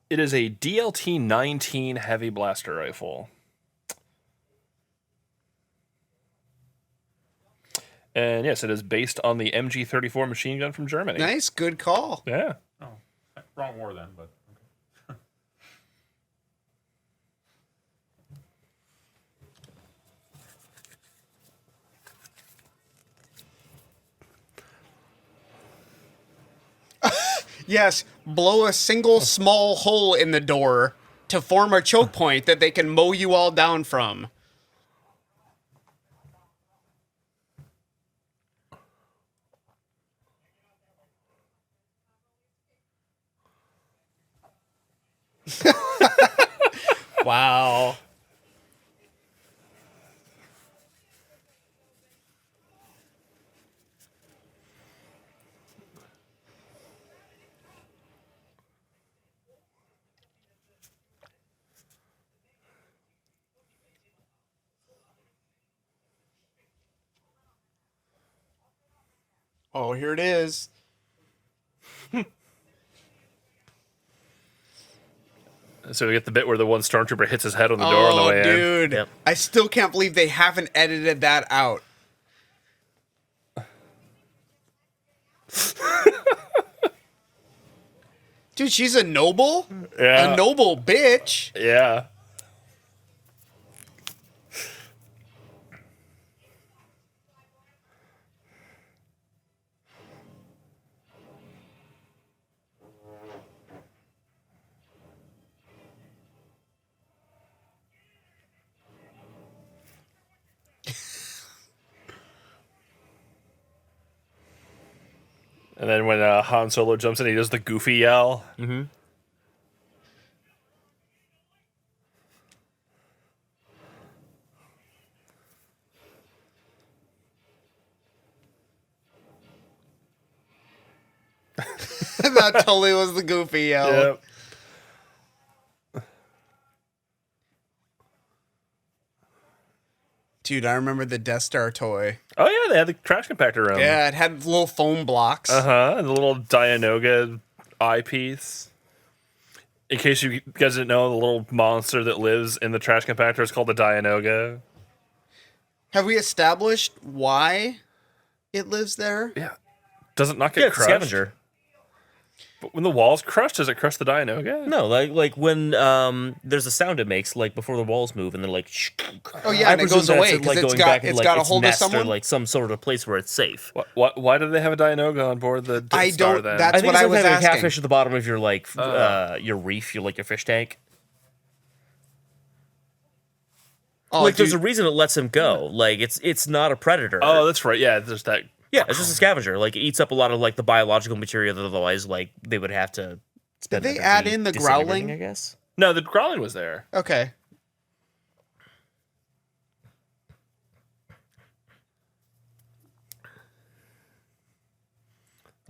It is a DLT-19 heavy blaster rifle. And yes, it is based on the MG34 machine gun from Germany. Nice, good call. Yeah. Oh, wrong war then, but okay. Yes, blow a single small hole in the door to form a choke point that they can mow you all down from. Wow. Oh, here it is. So we get the bit where the one stormtrooper hits his head on the door on the Oh, way in. dude. Yep. I still can't believe they haven't edited that out. Dude, she's a noble? Yeah. A noble bitch. Yeah. And then when Han Solo jumps in, he does the goofy yell. Mm-hmm. That totally was the goofy yell. Yep. Dude, I remember the Death Star toy. Oh yeah, they had the trash compactor room. Yeah, it had little foam blocks. And the little Dianoga eyepiece. In case you guys didn't know, the little monster that lives in the trash compactor is called the Dianoga. Have we established why it lives there? Yeah. Does it not get Yeah, it's a crushed? scavenger. But when the wall's crushed, does it crush the Dianoga? No, like when there's a sound it makes, like before the walls move, and they're like. Oh yeah, I and it presume goes that's away it, because like it's going got back and, it's like, got a its hold of nest or, someone. like some sort of place where it's safe. Why do they have a Dianoga on board the Death I Star don't- then? that's I think what it's I like was having a asking. catfish at the bottom of your your reef, your fish tank. Oh, Like there's a dude, reason it lets him go. Like it's not a predator. Oh, that's right. Yeah, there's that. yeah, it's just a scavenger. Like it eats up a lot of like the biological material that otherwise like they would have to. Spend they energy add in the disintegrating, growling? I guess. No, the growling was there. okay.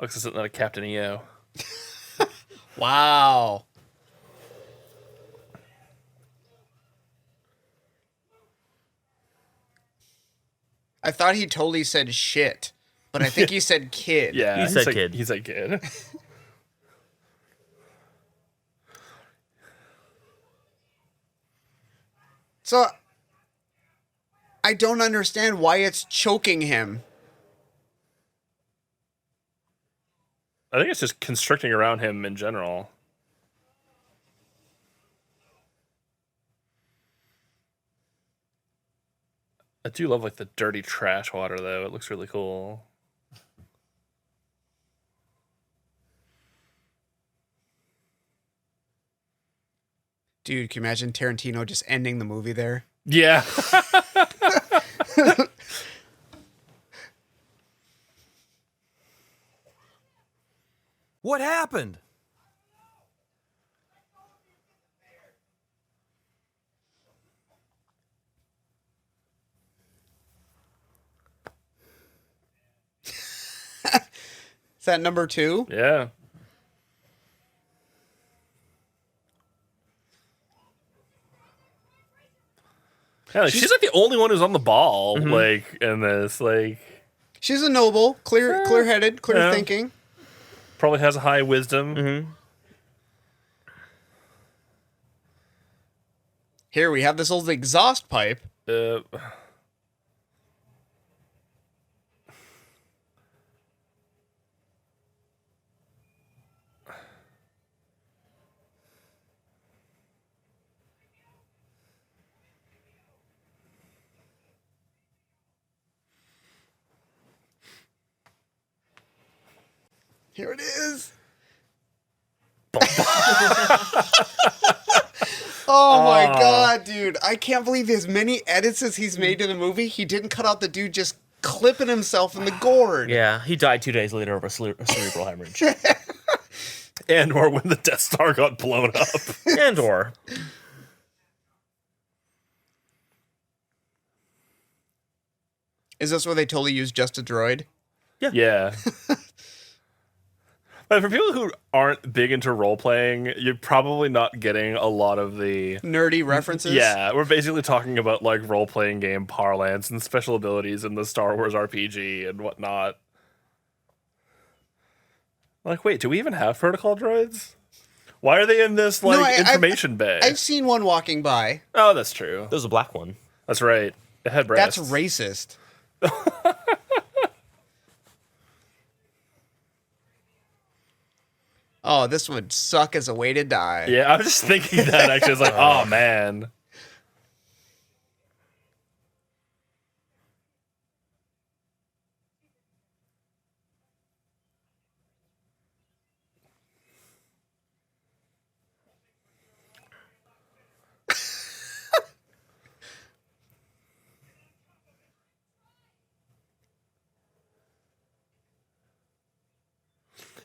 Looks like a Captain EO. Wow. I thought he totally said shit, but I think he said kid. Yeah, He said kid. He said kid. So I don't understand why it's choking him. I think it's just constricting around him in general. I do love like the dirty trash water though. It looks really cool. Dude, can you imagine Tarantino just ending the movie there? Yeah. What happened? Is that number 2? Yeah. Yeah, like, she's like the only one who's on the ball, Mm-hmm. like in this. Like, She's a noble, clear-headed, clear Yeah. thinking. probably has a high wisdom. Mm-hmm. Here we have this old exhaust pipe. Uh, Here it is. Oh my god, dude. I can't believe as many edits as he's made to the movie, he didn't cut out the dude just clipping himself in the gourd. Yeah, he died 2 days later of a cerebral hemorrhage. and or when the Death Star got blown up. And or. Is this where they totally used just a droid? Yeah. But for people who aren't big into role playing, you're probably not getting a lot of the. Nerdy references? Yeah, we're basically talking about like role playing game parlance and special abilities in the Star Wars RPG and whatnot. Like, wait, do we even have protocol droids? Why are they in this like No, information bay? I've seen one walking by. Oh, that's true. There's a black one. That's right. The head That's breasts. racist. Oh, this would suck as a way to die. Yeah, I was just thinking that actually. It's like, oh man.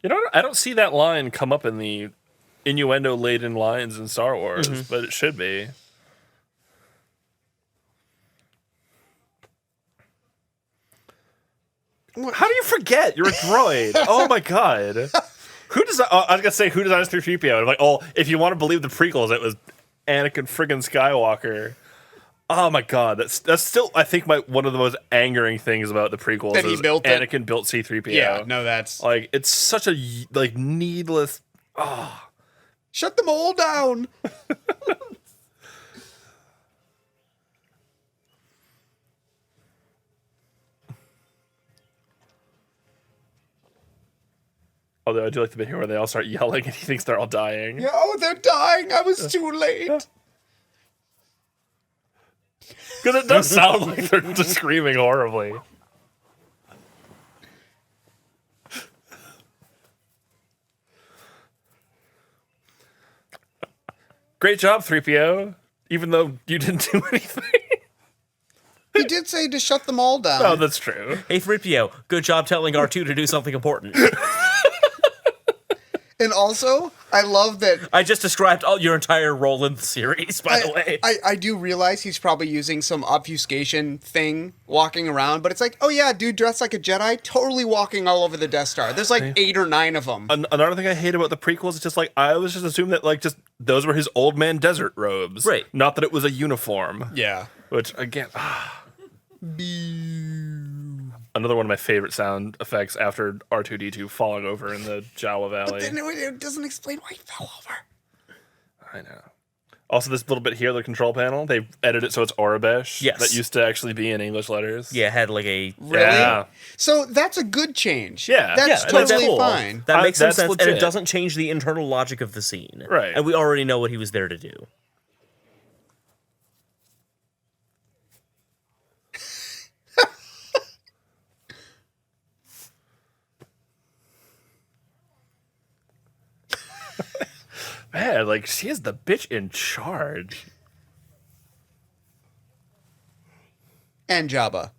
You know, I don't see that line come up in the innuendo-laden lines in Star Wars, but it should be. How do you forget? You're a droid. Oh my god. Who does? I was gonna say who designs 3PO? I'm like, oh, if you want to believe the prequels, it was Anakin friggin' Skywalker. Oh my god, that's still I think one of the most angering things about the prequels That he is built it? Anakin built C-3PO. Yeah, no, that's... Like it's such a like needless. Shut them all down! Although I do like the bit here where they all start yelling and he thinks they're all dying. Yeah, oh, they're dying! I was too late! Because it does sound like they're just screaming horribly. Great job, 3PO. Even though you didn't do anything. He did say to shut them all down. Oh, that's true. Hey, 3PO, good job telling R2 to do something important. And also, I love that... I just described your entire role in the series, by the way. I do realize he's probably using some obfuscation thing walking around, but it's like, oh yeah, dude dressed like a Jedi, totally walking all over the Death Star. There's like 8 or 9 of them. Another thing I hate about the prequels is just like, I always just assumed that like just those were his old man desert robes. Right. Not that it was a uniform. Yeah. Which, again, another one of my favorite sound effects after R2-D2 falling over in the Jawa Valley. Then it doesn't explain why he fell over. I know. Also, this little bit here, the control panel, they edited it so it's Aurebesh. Yes. That used to actually be in English letters. Yeah, had like a... Really? Yeah. So that's a good change. Yeah. That's Yeah, totally cool. fine. That makes some That's sense, and legit. it doesn't change the internal logic of the scene. Right. And we already know what he was there to do. Man, like, she is the bitch in charge. And Jabba.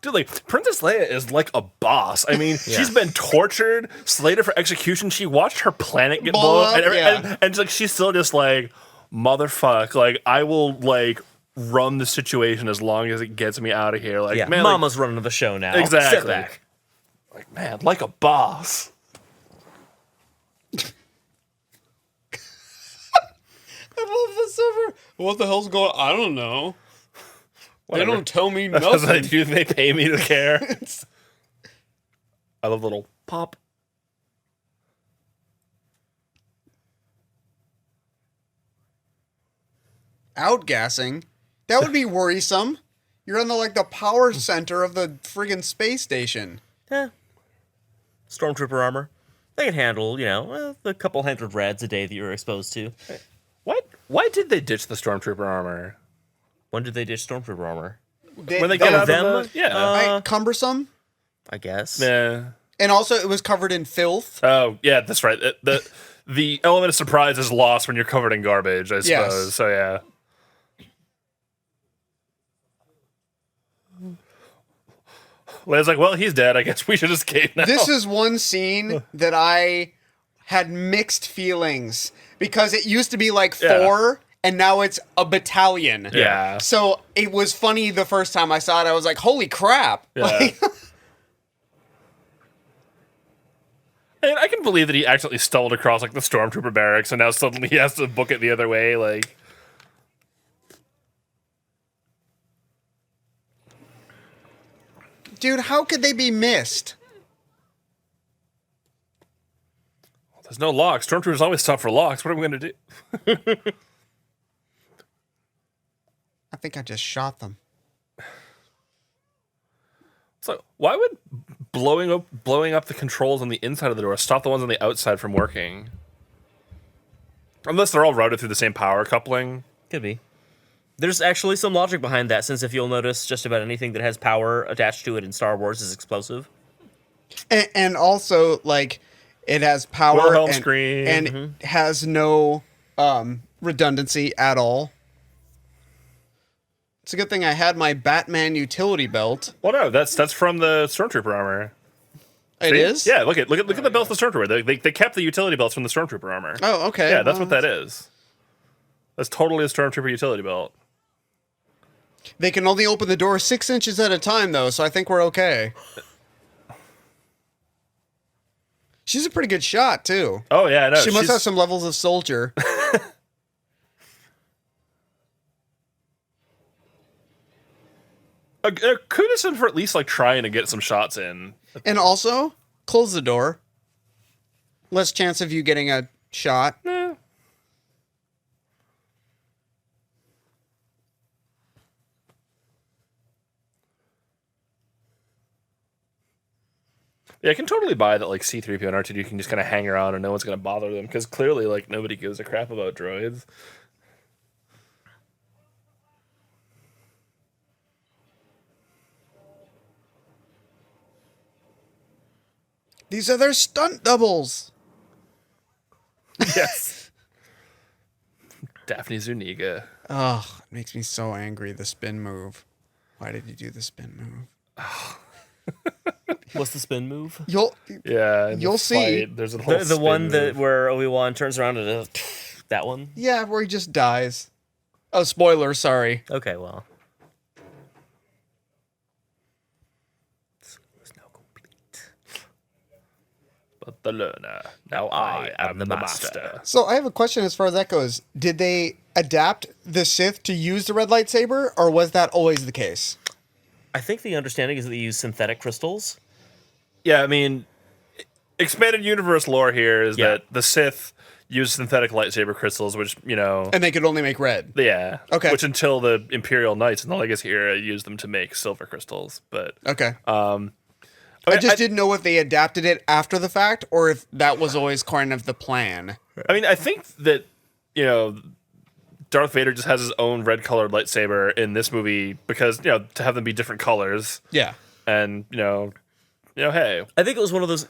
Dude, like, Princess Leia is like a boss. I mean, she's been tortured, slated for execution. She watched her planet get Blow blown up, up, yeah. and like, she's still just like, motherfuck, like, I will, like, run the situation as long as it gets me out of here. Like, Yeah, man, like, Mama's running the show now. Exactly. Sit back. like, man, like a boss. I love this so What the hell's going on? I don't know. Whatever. They don't tell me That's what I nothing. do. They pay me to care. I love the little pop. Outgassing? That would be worrisome. You're on the power center of the friggin' space station. Eh. Stormtrooper armor. They can handle, the couple hundred rads a day that you're exposed to. What? Why did they ditch the stormtrooper armor? When did they ditch Stormtrooper armor? When they get out them? of the... Yeah. Cumbersome? I guess. Yeah. And also, it was covered in filth. Oh, yeah, that's right. The element of surprise is lost when you're covered in garbage, I suppose. Yes. So, yeah. Leia's like, well, he's dead. I guess we should escape now. This is one scene that I had mixed feelings because it used to be like Yeah. 4 and now it's a battalion. Yeah. So it was funny the first time I saw it. I was like, holy crap. Yeah. Like, And I can believe that he accidentally stumbled across the stormtrooper barracks, and now suddenly he has to book it the other way. dude, how could they be missed? There's no locks. Stormtroopers always stop for locks. What are we going to do? I think I just shot them. So why would blowing up the controls on the inside of the door stop the ones on the outside from working? Unless they're all routed through the same power coupling. Could be. There's actually some logic behind that, since if you'll notice, just about anything that has power attached to it in Star Wars is explosive. And also, it has power Wilhelm and, scream. and has no redundancy at all. It's a good thing I had my Batman utility belt. Well, no, that's from the stormtrooper armor. It See? is? Yeah, look at the belts of the stormtrooper. They kept the utility belts from the stormtrooper armor. Oh, okay. Yeah, that's Well, what that is. That's totally a stormtrooper utility belt. They can only open the door 6 inches at a time, though, so I think we're okay. She's a pretty good shot, too. Oh yeah, no. She must have some levels of soldier. kudos to him for at least trying to get some shots in. And also, close the door. Less chance of you getting a shot. Eh. Yeah, I can totally buy that C-3PO and R2D can just kind of hang around and no one's going to bother them because clearly nobody gives a crap about droids. These are their stunt doubles. Yes. Daphne Zuniga. Ugh, it makes me so angry, the spin move. Why did you do the spin move? What's the spin move? Yeah, in the You'll see. fight, there's a whole The one spin move. where Obi-Wan turns around and that one? Yeah, where he just dies. Oh, spoiler, sorry. Okay, well. It's now complete. But the learner. Now I am the master. So I have a question as far as that goes. Did they adapt the Sith to use the red lightsaber, or was that always the case? I think the understanding is that they use synthetic crystals. Yeah, I mean, expanded universe lore here is Yeah. that the Sith use synthetic lightsaber crystals, which, And they could only make red. yeah. Okay. Which until the Imperial Knights in the Legacy era used them to make silver crystals. But Okay. I I just didn't know if they adapted it after the fact or if that was always kind of the plan. I mean, I think that, Darth Vader just has his own red colored lightsaber in this movie because, to have them be different colors Yeah. and, hey. I think it was one of those.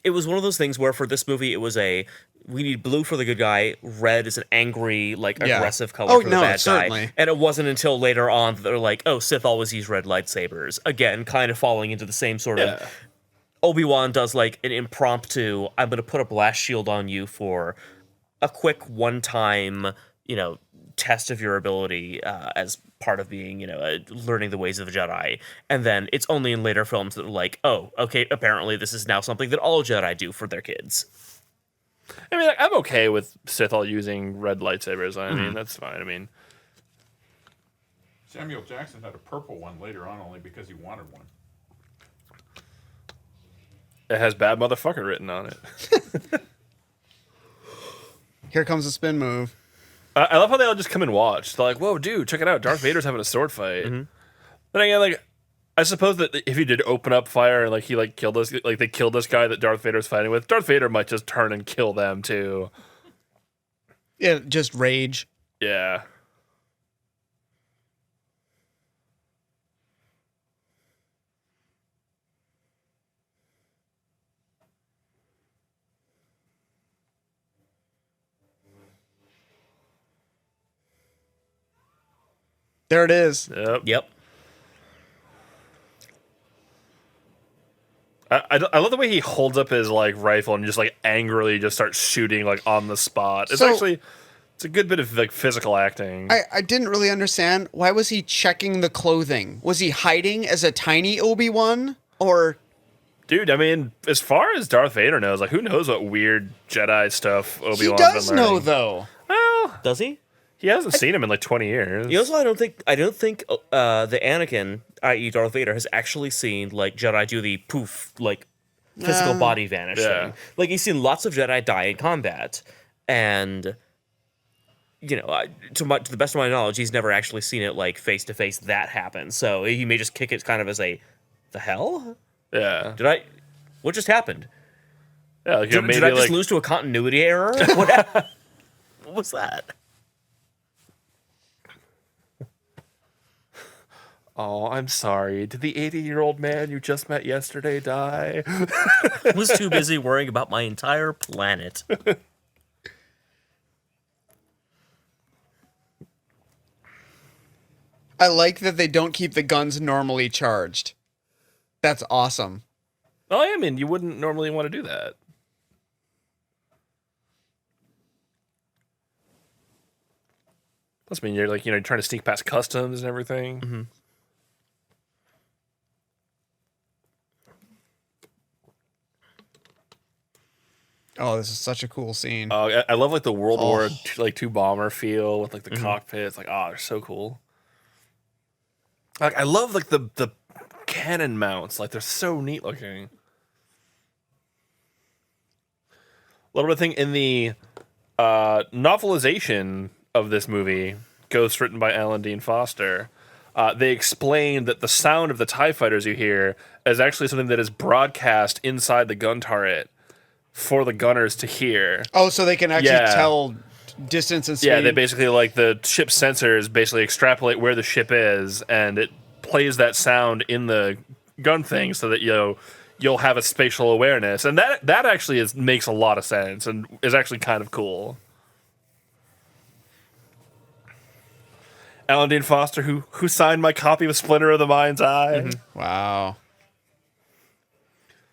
It was one of those things where for this movie it was we need blue for the good guy, red is an angry, Yeah. aggressive color Oh, for no, the bad certainly. guy. And it wasn't until later on that they're like, oh, Sith always use red lightsabers. Again, kind of falling into the same sort Yeah. of. Obi-Wan does an impromptu, I'm going to put a blast shield on you for a quick one-time, test of your ability as part of being, learning the ways of a Jedi. And then it's only in later films that are like, oh, okay, apparently this is now something that all Jedi do for their kids. I mean, I'm okay with Sith all using red lightsabers. I mean, that's fine. I mean, Samuel Jackson had a purple one later on only because he wanted one. It has bad motherfucker written on it. Here comes the spin move. I love how they all just come and watch. They're like, "Whoa, dude, check it out! Darth Vader's having a sword fight." Then again, like, I suppose that if he did open up fire and like he like killed this, like they killed this guy that Darth Vader's fighting with, Darth Vader might just turn and kill them too. Yeah, just rage. Yeah. There it is. Yep. Yep. I love the way he holds up his like rifle and just like angrily just starts shooting like on the spot. It's So- actually it's a good bit of like physical acting. I didn't really understand. Why was he checking the clothing? Was he hiding as a tiny Obi-Wan? Or Dude, I mean, as far as Darth Vader knows, like who knows what weird Jedi stuff Obi-Wan's he been does learning. know, though. Well, Does he? he hasn't seen him in like 20 years. You also, I don't think the Anakin, i.e. Darth Vader, has actually seen like Jedi do the poof, like physical body vanishing. Yeah. Like he's seen lots of Jedi die in combat, and you know, to the best of my knowledge, he's never actually seen it like face to face that happen. So he may just kick it kind of as a, the hell? Yeah. What just happened? Yeah, like, Did, maybe did I just like lose to a continuity error? What happened? What was that? oh, I'm sorry. Did the 80-year-old man you just met yesterday die? I was too busy worrying about my entire planet. I like that they don't keep the guns normally charged. That's awesome. Well, I mean, you wouldn't normally want to do that. Plus, I mean, you're like, you're trying to sneak past customs and everything. Mm-hmm. Oh, this is such a cool scene. I love like the World Oh. War II bomber feel with like the cockpit. It's like, oh, they're so cool. Like, I love like the cannon mounts. Like, they're so neat looking. A little bit of thing in the novelization of this movie, Ghost, written by Alan Dean Foster. They explain that the sound of the TIE fighters you hear is actually something that is broadcast inside the gun turret for the gunners to hear. Oh, so they can actually Yeah. tell distance and speed. Yeah, they basically, like, the ship sensors basically extrapolate where the ship is, and it plays that sound in the gun thing so that, you'll have a spatial awareness. And that actually makes a lot of sense and is actually kind of cool. Alan Dean Foster, who signed my copy of Splinter of the Mind's Eye. Wow.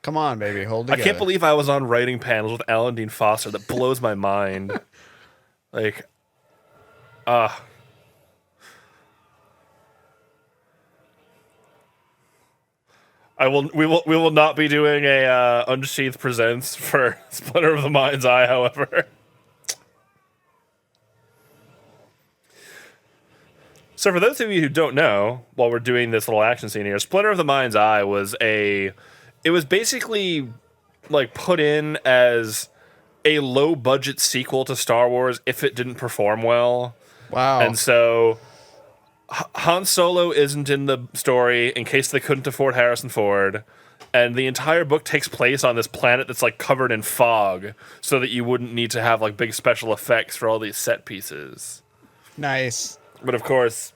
Come on, baby, hold I together. can't believe I was on writing panels with Alan Dean Foster. That blows my mind. Like, we will not be doing a Unsheathed Presents for Splinter of the Mind's Eye, however. So for those of you who don't know, while we're doing this little action scene here, Splinter of the Mind's Eye was basically like put in as a low budget sequel to Star Wars if it didn't perform well. Wow. And so Han Solo isn't in the story in case they couldn't afford Harrison Ford. And the entire book takes place on this planet that's like covered in fog so that you wouldn't need to have like big special effects for all these set pieces. Nice. But of course,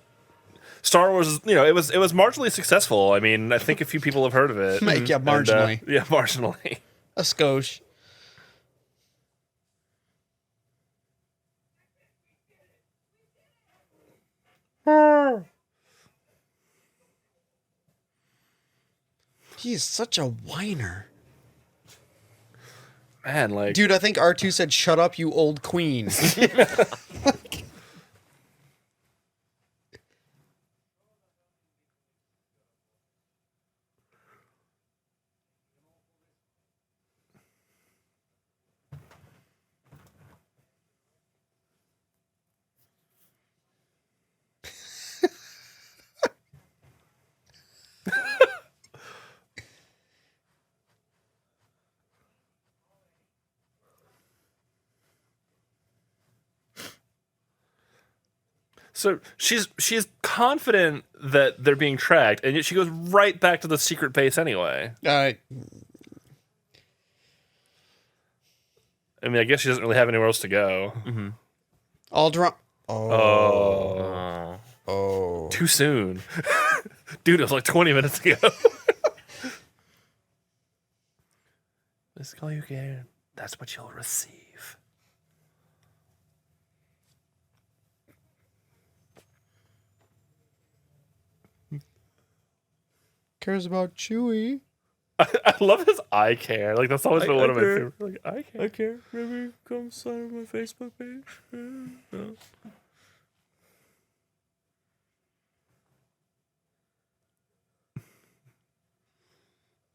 Star Wars, it was marginally successful. I mean, I think a few people have heard of it. Yeah, marginally. And, yeah, marginally. A skosh. He's such a whiner. Man, like, Dude, I think R2 said, "Shut up, you old queen." So she's confident that they're being tracked, and yet she goes right back to the secret base anyway. I mean, I guess she doesn't really have anywhere else to go. Mm-hmm. All drunk. Oh. Too soon. Dude, it was like 20 minutes ago. This is all you get. That's what you'll receive. Cares about Chewie. I love his I care. Like, that's always been one of my favorite. Like, I care. I care. Maybe come sign on my Facebook page.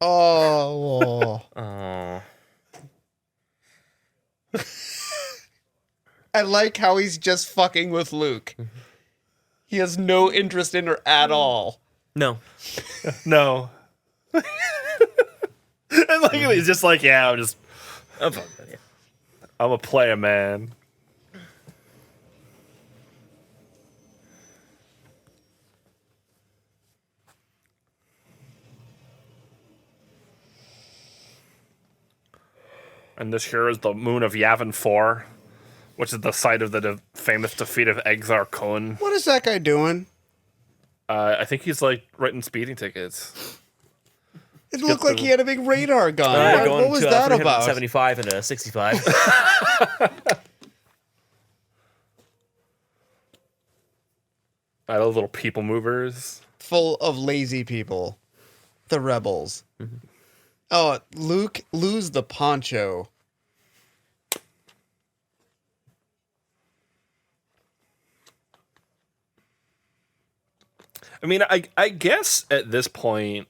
Oh. Oh. I like how he's just fucking with Luke. He has no interest in her at all. No. No. And like, he's just like, yeah, I'm a player, man. And this here is the moon of Yavin 4, which is the site of the famous defeat of Exar Kun. What is that guy doing? I think he's like writing speeding tickets. It looked like he had a big radar gun. Going What was to, that about? 75 and a 65. I love little people movers. Full of lazy people. The rebels. Oh, Luke, lose the poncho. I mean, I guess at this point,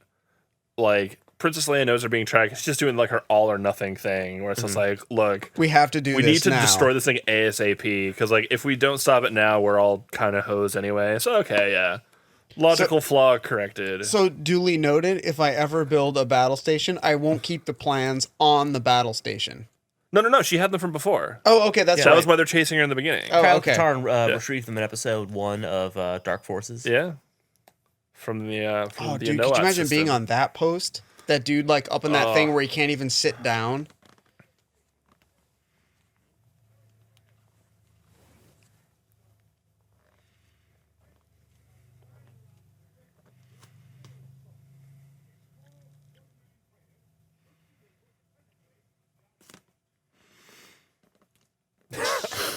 like, Princess Leia knows they're being tracked. She's just doing like her all or nothing thing, where it's just like, look, We have to do we this need to now. destroy this thing ASAP, because like if we don't stop it now, we're all kind of hosed anyway. So okay, yeah, logical flaw corrected. So, duly noted, if I ever build a battle station, I won't keep the plans on the battle station. No, she had them from before. Oh, okay, that's That right. was why they're chasing her in the beginning. Oh, Kyle okay. Katarn retrieved them in episode 1 of Dark Forces. Yeah, from the Oh, the dude, Anoat could you imagine system. being on that post? That dude, like, up in that thing where he can't even sit down?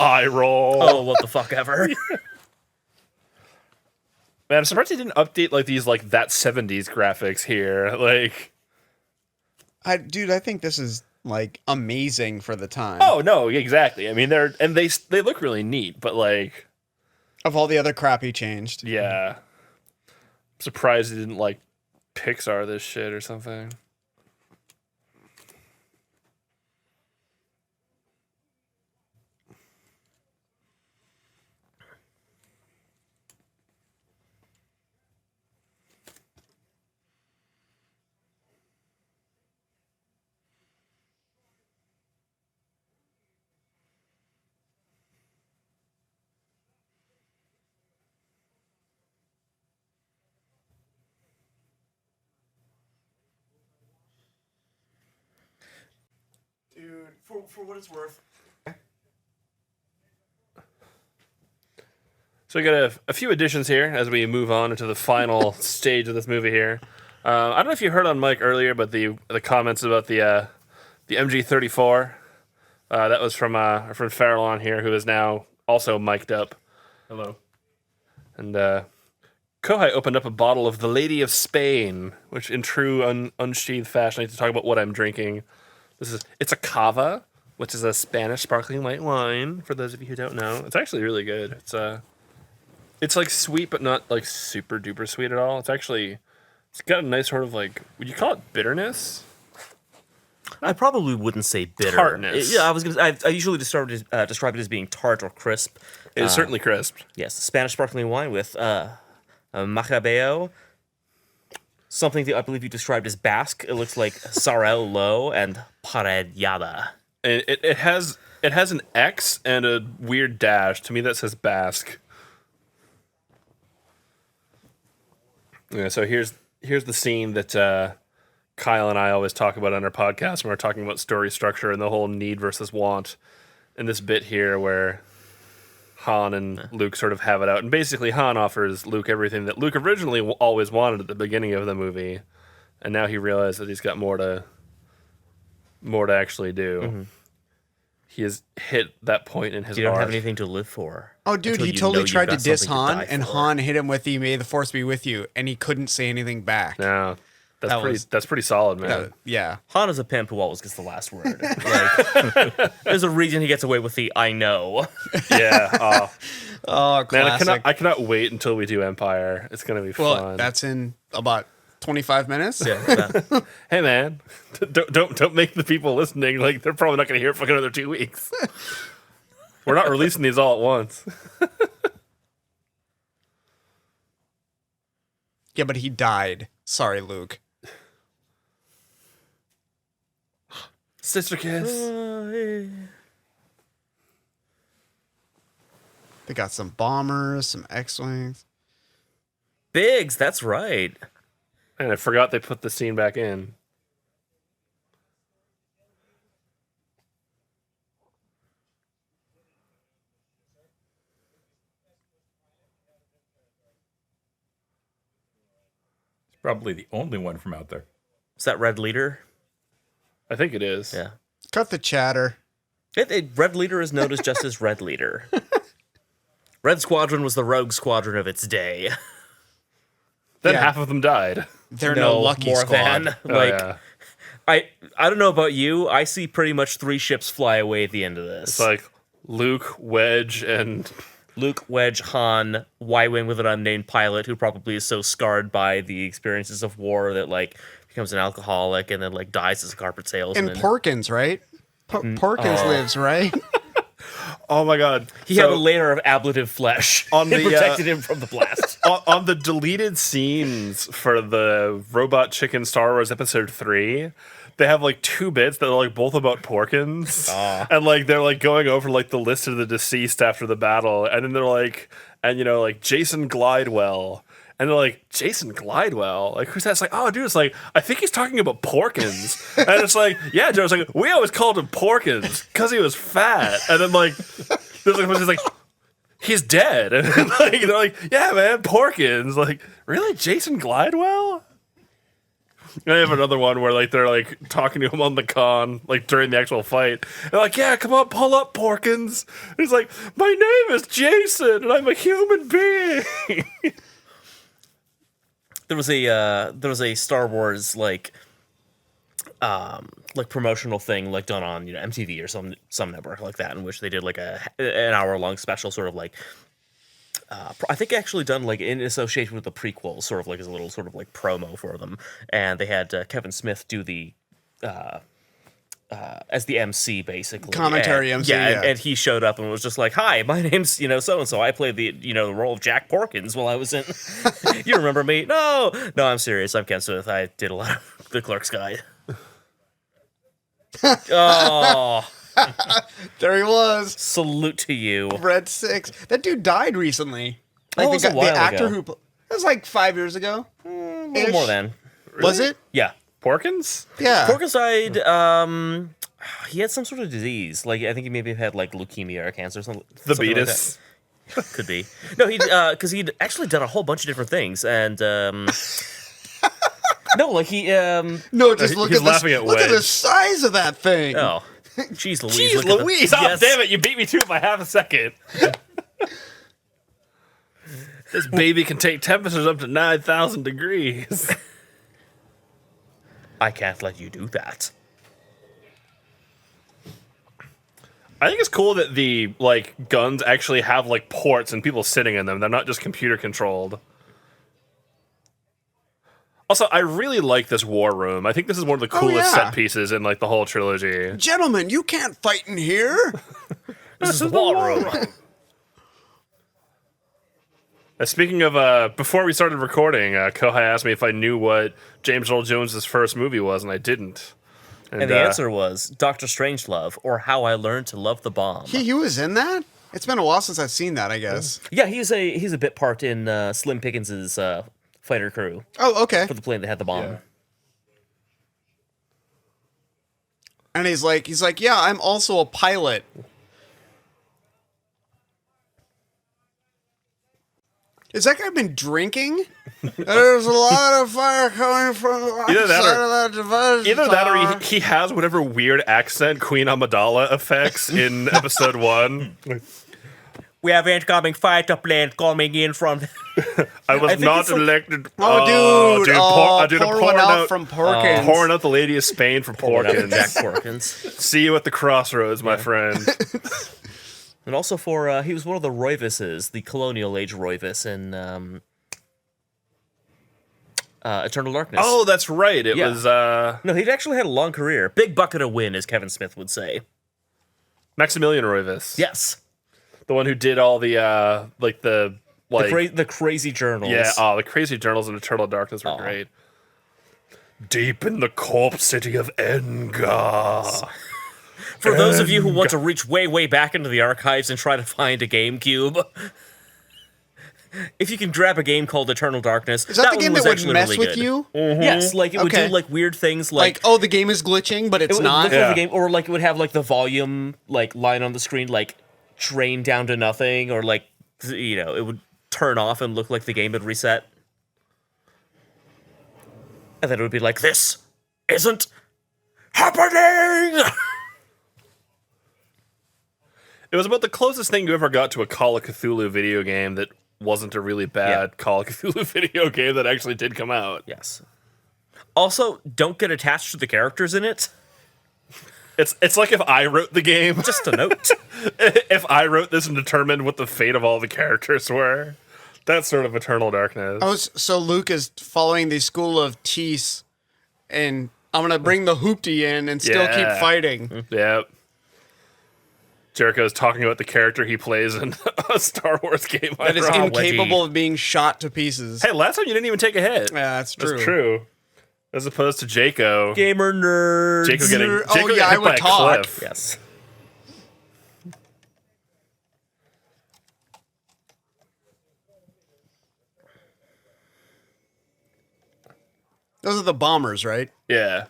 eye roll. Oh, what the fuck ever. Man, I'm surprised they didn't update like these like that 70s graphics here. Like, Dude, I think this is, like, amazing for the time. oh no, exactly. I mean, they look really neat, but like, Of all the other crap he changed. yeah, I'm surprised they didn't like Pixar this shit or something. Dude, for what it's worth. So we got a few additions here as we move on into the final stage of this movie here. I don't know if you heard on Mike earlier, but the comments about the MG34 that was from our friend Farrellon here, who is now also mic'd up. Hello. And Kohai opened up a bottle of the Lady of Spain, which in true unsheathed fashion, I need to talk about what I'm drinking. It's a cava, which is a Spanish sparkling white wine. For those of you who don't know, it's actually really good. It's like sweet, but not like super duper sweet at all. It's got a nice sort of like, would you call it bitterness? I probably wouldn't say bitter. Tartness. Yeah, I was gonna. I usually describe it as being tart or crisp. It's certainly crisp. Yes, Spanish sparkling wine with macabeo. Something that I believe you described as Basque. It looks like Sarel Low and Parellada. And it has an X and a weird dash. To me, that says Basque. Yeah, so here's the scene that Kyle and I always talk about on our podcast when we're talking about story structure and the whole need versus want. In this bit here where Han and Luke sort of have it out, and basically Han offers Luke everything that Luke originally always wanted at the beginning of the movie, and now he realized that he's got more to actually do. Mm-hmm. He has hit that point in his You don't arc. have anything to live for. Oh, dude, until he you totally know you've tried to got diss something to Han, die and for. Han hit him with the "May the Force be with you," and he couldn't say anything back. No, That that's pretty solid, man. Yeah. Han is a pimp who always gets the last word. Like, there's a reason he gets away with the "I know." Yeah. Oh, Man, classic. I cannot wait until we do Empire. It's gonna be Well, fun. that's in about 25 minutes. Yeah, that- Hey man, don't make the people listening like they're probably not gonna hear it for like another 2 weeks. We're not releasing these all at once. Yeah, but he died. Sorry, Luke. Sister kiss. They got some bombers, some X-wings. Biggs, that's right. And I forgot they put the scene back in. It's probably the only one from out there. Is that Red Leader? I think it is. Yeah. Cut the chatter. Red Leader is known as just as Red Leader. Red Squadron was the rogue squadron of its day. Then Yeah. half of them died. They're no lucky more squad. than Oh, like yeah. I don't know about you. I see pretty much 3 ships fly away at the end of this. It's like Luke, Wedge, and Luke, Wedge, Han, Y-wing with an unnamed pilot who probably is so scarred by the experiences of war that like becomes an alcoholic and then like dies as a carpet salesman. And Porkins, right? Porkins lives, right? oh my god, He had a layer of ablative flesh On that the, protected him from the blast. on the deleted scenes for the Robot Chicken Star Wars Episode 3, they have like 2 bits that are like both about Porkins, and like they're like going over like the list of the deceased after the battle, and then they're like, and you know, like Jason Glidewell. And they're like, Jason Glidewell? Like, who's that? It's like, oh, dude, it's like, I think he's talking about Porkins. And it's like, yeah, Joe's like, we always called him Porkins because he was fat. And then, like, there's like, he's like, he's dead. And then, like, they're like, yeah, man, Porkins. Like, really? Jason Glidewell? And I have another one where, like, they're, like, talking to him on the con, like, during the actual fight. They're like, yeah, come on, pull up, Porkins. And he's like, my name is Jason, and I'm a human being. There was a Star Wars like promotional thing like done on MTV or some network like that in which they did like an hour-long special sort of like I think actually done like in association with the prequels, sort of like as a little sort of like promo for them, and they had Kevin Smith do the as the MC basically. Commentary and, MC, yeah. And he showed up and was just like, "Hi, my name's so and so. I played the the role of Jack Porkins while I was in. You remember me? No, I'm serious. I'm Ken Smith. I did a lot of The Clerk's Guide. Oh, There he was. salute to you. Red 6. That dude died recently. Oh, it was a while the actor ago. who... It was like 5 years ago. A little more than Was it? yeah. Porkins? Yeah. Porkins died. He had some sort of disease. Like I think he maybe had like leukemia or cancer. Something. The something like Beatus. that. Could be. No, he because he'd actually done a whole bunch of different things, and no, like he No, just look He's at this. laughing at Look at the Wedge. size of that thing. oh, jeez Louise, Jeez look at Louise! the, Oh, yes. damn it, you beat me to it by half a second. This baby can take temperatures up to 9,000 degrees. I can't let you do that. I think it's cool that the like guns actually have like ports and people sitting in them. They're not just computer controlled. Also, I really like this war room. I think this is one of the coolest yeah. set pieces in like the whole trilogy. Gentlemen, you can't fight in here. This is the war room. Speaking of, before we started recording, Kohai asked me if I knew what James Earl Jones' first movie was, and I didn't. And the answer was Doctor Strangelove, or How I Learned to Love the Bomb. He was in that? It's been a while since I've seen that, I guess. Yeah, he's a bit part in Slim Pickens's fighter crew Oh, okay. for the plane that had the bomb. Yeah. And he's like, yeah, I'm also a pilot. Has that guy been drinking? There's a lot of fire coming from the Either that side or- of that device. Either that or he has whatever weird accent Queen Amidala affects in episode 1. We have incoming fighter plane coming in from. I was think not it's like- elected. Oh, dude. I did a pour one out out from Porkins. pouring out the Lady of Spain for Porkins. Jack Porkins. See you at the crossroads, my friend. And also for, he was one of the Royvises, the colonial age Royvis in Eternal Darkness. Oh, that's right. It Yeah. was No, he'd actually had a long career. Big bucket of win, as Kevin Smith would say. Maximilian Royvis. Yes. The one who did all the The crazy journals. yeah, the crazy journals in Eternal Darkness were great. Deep in the corpse city of Engar. For those of you who want to reach way, way back into the archives and try to find a GameCube, if you can grab a game called Eternal Darkness, Is that the one game was that would actually mess really with good. you? Yes, like it would Okay. do like weird things Like, oh, the game is glitching, but it it's would not. look like Yeah. the game, or like it would have like the volume like line on the screen like drain down to nothing, or like it would turn off and look like the game had reset, and then it would be like, "This isn't happening." It was about the closest thing you ever got to a Call of Cthulhu video game that wasn't a really bad Call of Cthulhu video game that actually did come out. Yes. Also, don't get attached to the characters in it. It's like if I wrote the game. Just a note. If I wrote this and determined what the fate of all the characters were. That's sort of Eternal Darkness. Oh, so Luke is following the school of Tease, and I'm gonna bring the hoopty in and still keep Yeah. fighting. Yep. Jericho's talking about the character he plays in a Star Wars game. That is later on. incapable of being shot to pieces. Hey, last time you didn't even take a hit. Yeah, that's true. That's true. As opposed to Jaco. Gamer nerds. Jaco getting Oh, Jaco yeah, got I hit would by a talk. cliff. Yes. Those are the bombers, right? Yeah.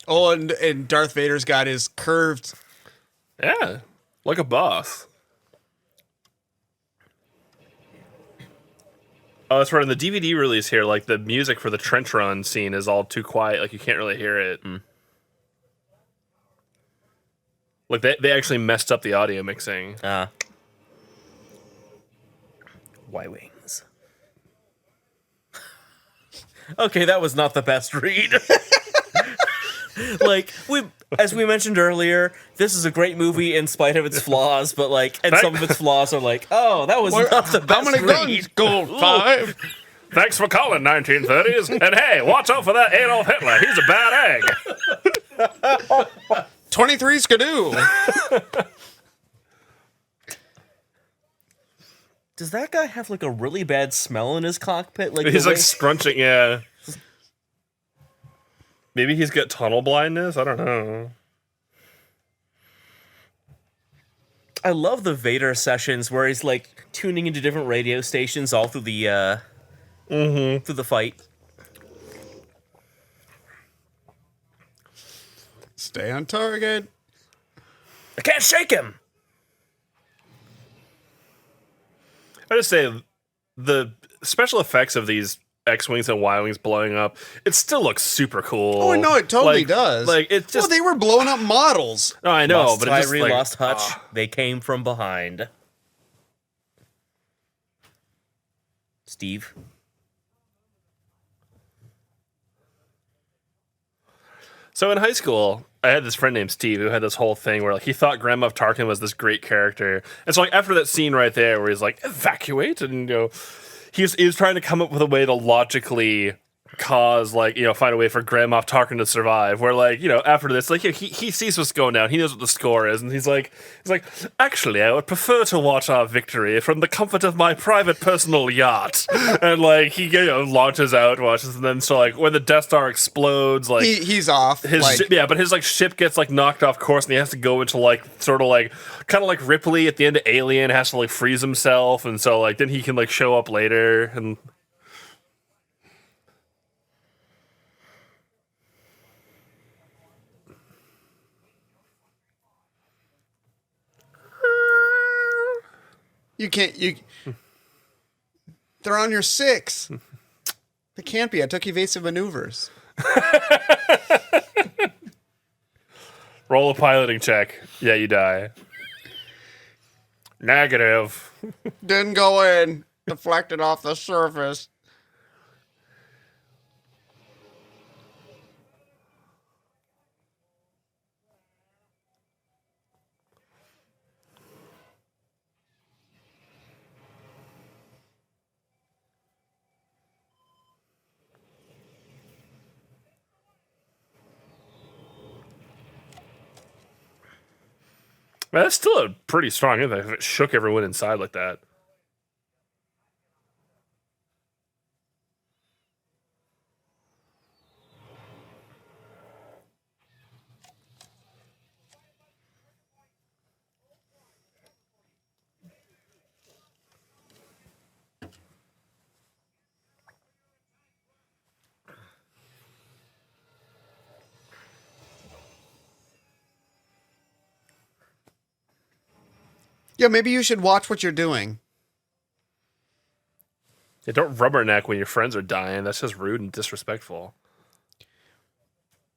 Oh, and Darth Vader's got his curved. Yeah. Like a boss. Oh, that's right. In the DVD release here, like the music for the trench run scene is all too quiet. Like you can't really hear it. Like they actually messed up the audio mixing. Y-Wings. Okay, that was not the best read. Like, as we mentioned earlier, this is a great movie in spite of its flaws, but like, and some of its flaws are like, oh, that was not the best How many guns? read. Gold 5. Thanks for calling, 1930s. And hey, watch out for that Adolf Hitler. He's a bad egg. 23 Skidoo. Does that guy have like a really bad smell in his cockpit? Like He's the like way- scrunching, yeah. Maybe he's got tunnel blindness? I don't know. I love the Vader sessions where he's like tuning into different radio stations all through the through the fight. Stay on target. I can't shake him. I just say the special effects of these X-Wings and Y-Wings blowing up, it still looks super cool. Oh, no, it totally Like- does. Like, it's Well, just... they were blowing up models. no, I know, Lost but it's just Tyree, like... lost Hutch. They came from behind. Steve. So in high school, I had this friend named Steve who had this whole thing where like he thought Grand Moff Tarkin was this great character. And so like after that scene right there where he's like, evacuate, and he was trying to come up with a way to logically cause like find a way for Grand Moff Tarkin to survive, where like after this like he sees what's going down, he knows what the score is, and he's like actually I would prefer to watch our victory from the comfort of my private personal yacht. And like he launches out, watches, and then so like when the Death Star explodes, like He's off. his like, but his like ship gets like knocked off course, and he has to go into like sort of like kind of like Ripley at the end of Alien has to like freeze himself, and so like then he can like show up later. And You can't. They're on your 6. They can't be. I took evasive maneuvers. Roll a piloting check. Yeah, you die. Negative. Didn't go in. Deflected off the surface. Man, that's still a pretty strong impact if it shook everyone inside like that. Yeah, maybe you should watch what you're doing. Yeah, don't rubberneck when your friends are dying. That's just rude and disrespectful.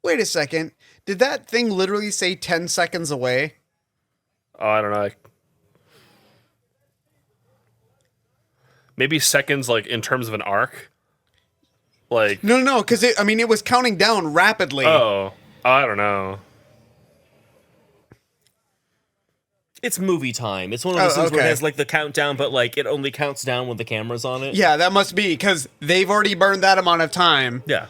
Wait a second. Did that thing literally say 10 seconds away? Oh, I don't know. Maybe seconds, like, in terms of an arc? Like, No, because it was counting down rapidly. oh, I don't know. It's movie time. It's one of those Oh, things where it okay. has like the countdown, but like it only counts down when the camera's on it. Yeah, that must be, because they've already burned that amount of time. Yeah.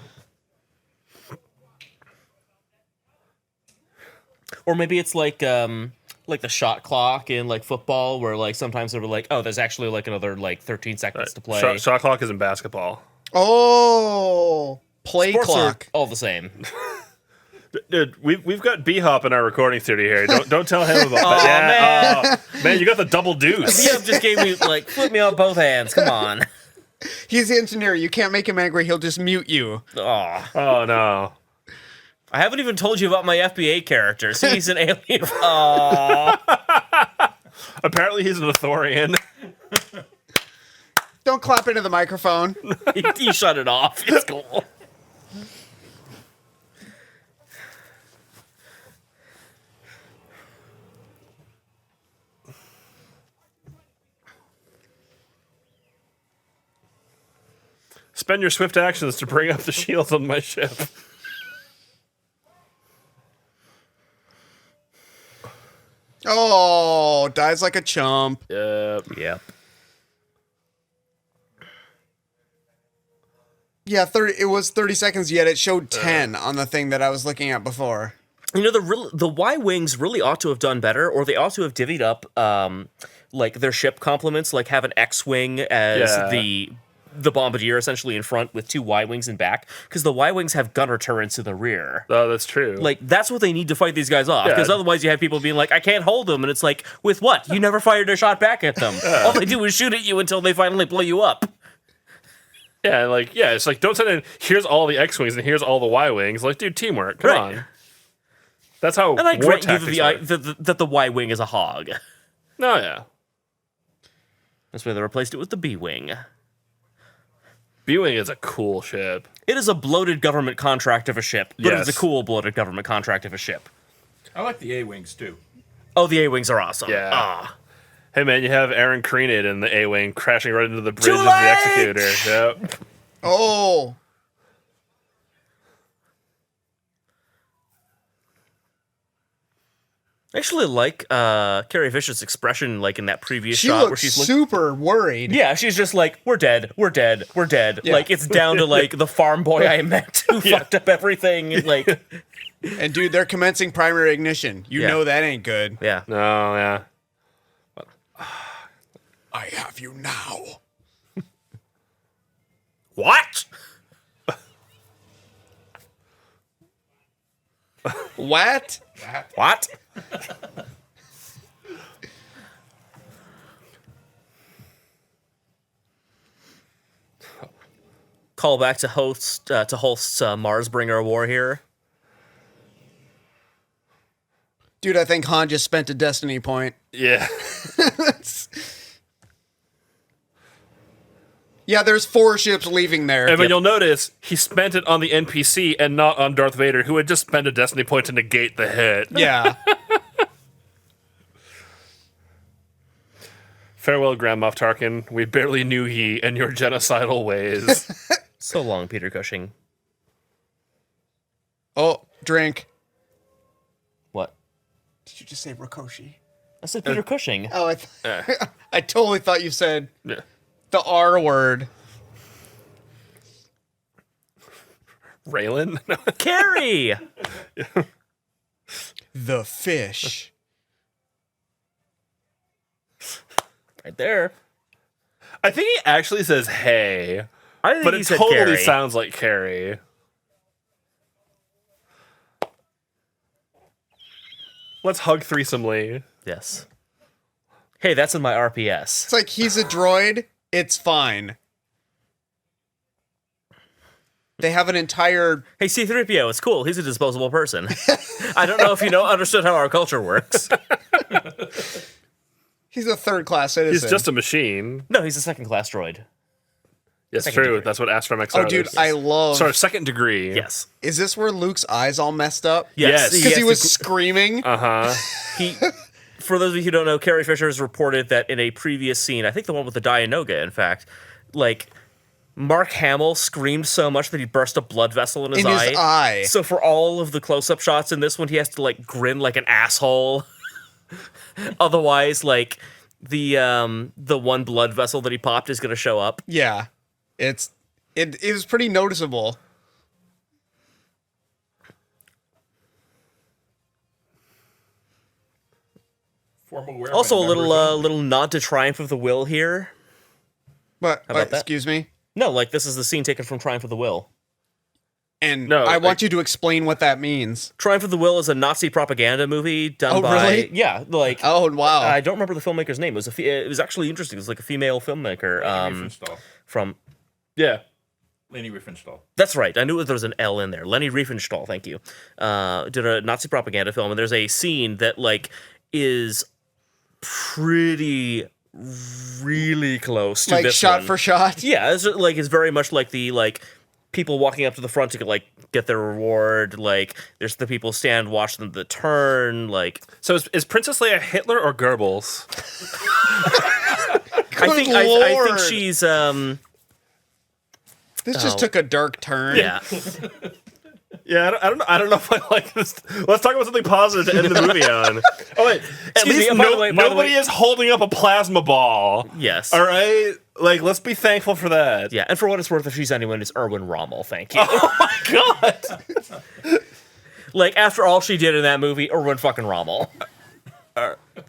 Or maybe it's like the shot clock in like football, where like sometimes they're like, oh, there's actually like another like 13 seconds to play. Shot clock is in basketball. Oh, play Sports clock. are all the same. Dude, we've got B-Hop in our recording studio here. Don't tell him about that. man. Man, you got the double deuce. Liam just gave me like flip me on both hands. Come on. He's the engineer. You can't make him angry. He'll just mute you. Aw. Oh no. I haven't even told you about my FBA character. See, he's an alien. Aww. Apparently he's an Athorian. Don't clap into the microphone. He shut it off. It's cool. Spend your swift actions to bring up the shields on my ship. Oh, dies like a chump. Yep. Yep. Yeah, 30. It was 30 seconds, yet it showed 10 on the thing that I was looking at before. You know, the Y-Wings really ought to have done better, or they ought to have divvied up like their ship complements, like have an X-Wing as Yeah. the bombardier essentially in front with two Y-Wings in back, because the Y-Wings have gunner turrets in the rear. Oh, that's true. Like, that's what they need to fight these guys off, because Yeah. otherwise you have people being like, I can't hold them, and it's like, with what? You never fired a shot back at them. All they do is shoot at you until they finally blow you up. yeah, like it's like don't send in. Here's all the X-wings and here's all the Y-wings. Like, dude, teamwork. Come Right. on. That's how And I war grant you tactics work. that the Y-Wing is a hog. No, yeah. That's why they replaced it with the B-Wing. B-wing is a cool ship. It is a bloated government contract of a ship, but Yes. it's a cool bloated government contract of a ship. I like the A-Wings, too. Oh, the A-Wings are awesome. Yeah. Ah. Hey man, you have Aaron Creenid in the A-wing crashing right into the bridge Too of the late! Executor. Yep. Oh. I actually like Carrie Fisher's expression, like in that previous She shot where looks she's looking. super worried. Yeah, she's just like, we're dead, we're dead, we're dead. Yeah. Like, it's down to, like, the farm boy I met who fucked up everything. Like, And dude, they're commencing primary ignition. You Yeah. know that ain't good. yeah. No, yeah. I have you now. What? What? What? Call back to Holst's Marsbringer war here. Dude, I think Han just spent a destiny point. Yeah. Yeah, there's 4 ships leaving there. And then you'll notice he spent it on the NPC and not on Darth Vader, who had just spent a destiny point to negate the hit. Yeah. Farewell, Grand Moff Tarkin. We barely knew ye and your genocidal ways. So long, Peter Cushing. Oh, drink. What? Did you just say Rikoshi? I said Peter Cushing. Oh, I totally thought you said Yeah. the R word. Raylan? Carrie! The fish. Right there. I think he actually says hey, I think but he it said totally Carrie. sounds like Carrie. Let's hug threesomely. Yes. Hey, that's in my RPS. It's like he's a droid. It's fine. They have an entire... Hey, C-3PO, it's cool. He's a disposable person. I don't know if you understood how our culture works. He's a third-class citizen. He's just a machine. No, he's a second-class droid. Yes, Second true. degree. That's what astromechs Oh, are. dude, They're- I love... Sorry, second degree. Yes. Is this where Luke's eyes all messed up? Yes. Because he has was to- screaming? Uh-huh. He, for those of you who don't know, Carrie Fisher has reported that in a previous scene, I think the one with the Dianoga, in fact, like, Mark Hamill screamed so much that he burst a blood vessel in his eye. So for all of the close-up shots in this one, he has to, like, grin like an asshole. Otherwise, like, the one blood vessel that he popped is going to show up. Yeah. It was pretty noticeable. Formal wear Also, a by little members only. little nod to Triumph of the Will here. But, about that? excuse me? No, like, this is the scene taken from Triumph of the Will. And No, I want like- you to explain what that means. Triumph of the Will is a Nazi propaganda movie done Oh, by... really? Yeah, like... Oh, wow. I don't remember the filmmaker's name. It was actually interesting. It was like a female filmmaker Leni Riefenstahl. from... Yeah. Leni Riefenstahl. That's right. I knew there was an L in there. Leni Riefenstahl, thank you. Did a Nazi propaganda film, and there's a scene that, like, is pretty... really close to like, this shot one. for shot? Yeah, it's very much like the, like, people walking up to the front to, like, get their reward. Like, there's the people stand, watch them the turn. Like, So is Princess Leia Hitler or Goebbels? I think Lord. she's This just took a dark turn. yeah. Yeah, I don't know if I like this. Let's talk about something positive to end the movie on. Oh wait, at Excuse least me, by the way- nobody is holding up a plasma ball. Yes. All right, like let's be thankful for that. Yeah, and for what it's worth, if she's anyone, it's Erwin Rommel. Thank you. Oh my god, Like, after all she did in that movie, Erwin fucking Rommel.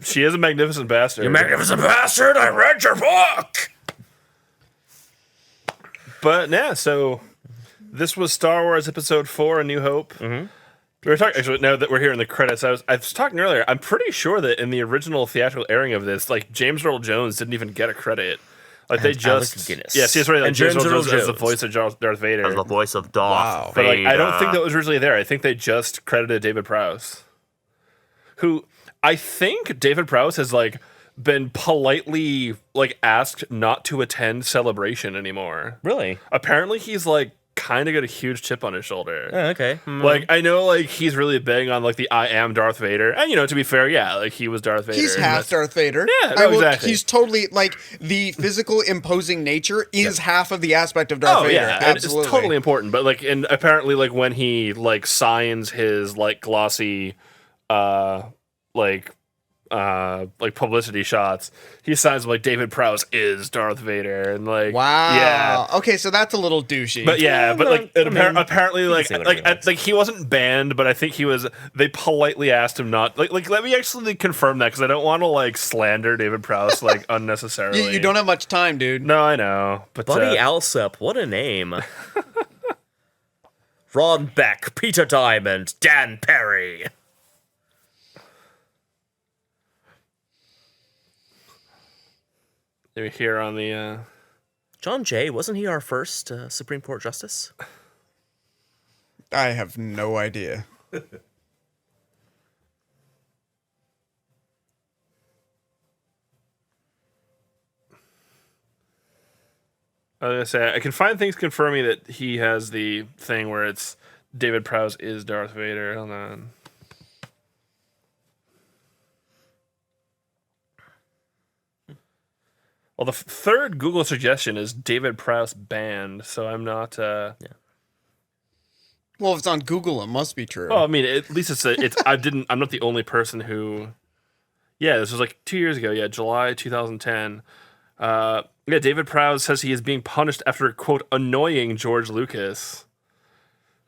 she is a magnificent bastard. You magnificent bastard! I read your book. But yeah, so this was Star Wars Episode 4: A New Hope. Mm-hmm. We were talking actually now that we're here in the credits. I was talking earlier. I'm pretty sure that in the original theatrical airing of this, like James Earl Jones didn't even get a credit. Like they Alec just Guinness. yeah, see, it's right. Like And James James Earl Earl Jones as the Jones. voice of Darth Vader. The voice of Darth Wow. But like, I don't think that was originally there. I think they just credited David Prowse, who I think David Prowse has like been politely like asked not to attend Celebration anymore. Really? Apparently, he's like kind of got a huge chip on his shoulder. Oh, okay. Like I know, like he's really big on like the "I am Darth Vader," and to be fair, yeah, like he was Darth Vader. He's and half that's- Darth Vader. Yeah, no, exactly. He's totally, like, the physical imposing nature is half of the aspect of Darth Oh Vader. yeah, and Absolutely. it's totally important. But like, and apparently, like when he like signs his like glossy, like publicity shots, he signs like David Prowse is Darth Vader, and like Wow. yeah. Okay, so that's a little douchey. But yeah, but like I mean, apparently, like say whatever you want. like he wasn't banned, but I think he was. They politely asked him not like. Let me actually confirm that because I don't want to like slander David Prowse like unnecessarily. you don't have much time, dude. No, I know, but Buddy Alsop, what a name. Ron Beck, Peter Diamond, Dan Perry. Maybe here on the. John Jay, wasn't he our first Supreme Court justice? I have no idea. I was gonna say I can find things confirming that he has the thing where it's David Prowse is Darth Vader. Hold on. Well, the third Google suggestion is David Prowse banned, so I'm not. Well, if it's on Google, it must be true. Well, I mean, at least it's. I'm not the only person who. Yeah, this was like 2 years ago. Yeah, July 2010. Yeah, David Prowse says he is being punished after, quote, annoying George Lucas.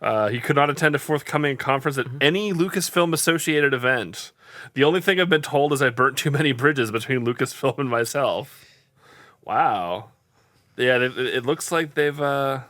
He could not attend a forthcoming conference at any Lucasfilm associated event. The only thing I've been told is I burnt too many bridges between Lucasfilm and myself. Wow. Yeah, it looks like they've, this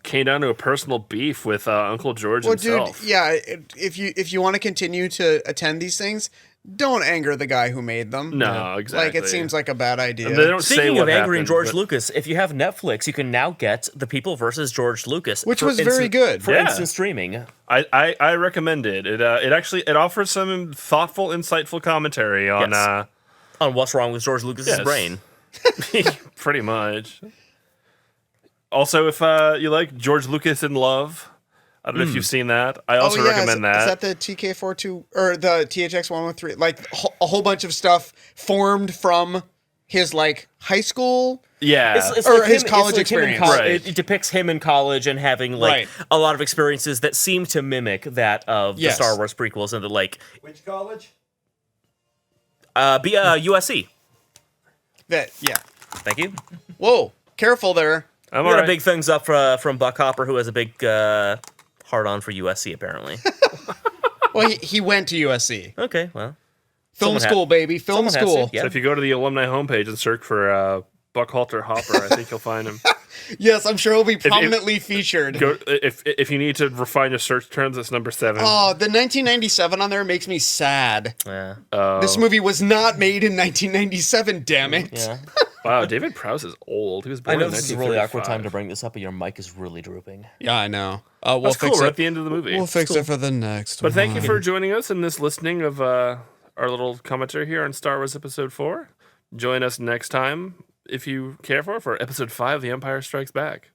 came down to a personal beef with Uncle George himself. Dude, yeah, if you want to continue to attend these things, don't anger the guy who made them. No, exactly. Like, it seems like a bad idea. And they don't say Speaking what of angering happened, George but- Lucas, if you have Netflix, you can now get The People versus George Lucas, Which was very good. for Yeah. instant streaming. I recommend it. It offers some thoughtful, insightful commentary on Yes. On what's wrong with George Lucas's Yes. brain. pretty much. Also, if you like George Lucas in Love, I don't know if you've seen that. I also recommend that. Is that the TK42 or the THX113? Like a whole bunch of stuff formed from his like high school. Yeah. Or his college experience. Right. It depicts him in college and having like Right. a lot of experiences that seem to mimic that of Yes. the Star Wars prequels and the like. Which college? USC. Yeah. Thank you. Whoa, careful there. I'm We all got right. a big thumbs up from Buck Hopper, who has a big hard on for USC apparently. Well, he went to USC. Okay, well, Film Someone school, baby. Film someone has school. to, yeah. So if you go to the alumni homepage and search for Buckhalter Hopper, I think you'll find him. Yes, I'm sure he'll be prominently featured. Go if you need to refine your search terms, it's number 7. Oh, the 1997 on there makes me sad. Yeah. This movie was not made in 1997, damn it. Yeah. Wow, David Prowse is old. He was I born know in this is a really awkward 1935. time to bring this up, but your mic is really drooping. Yeah, I know. We'll That's cool. fix We're it. at the end of the movie. We'll fix it for the next But thank you for joining us in this listening of our little commentary here on Star Wars Episode 4. Join us next time, if you care for Episode 5, The Empire Strikes Back.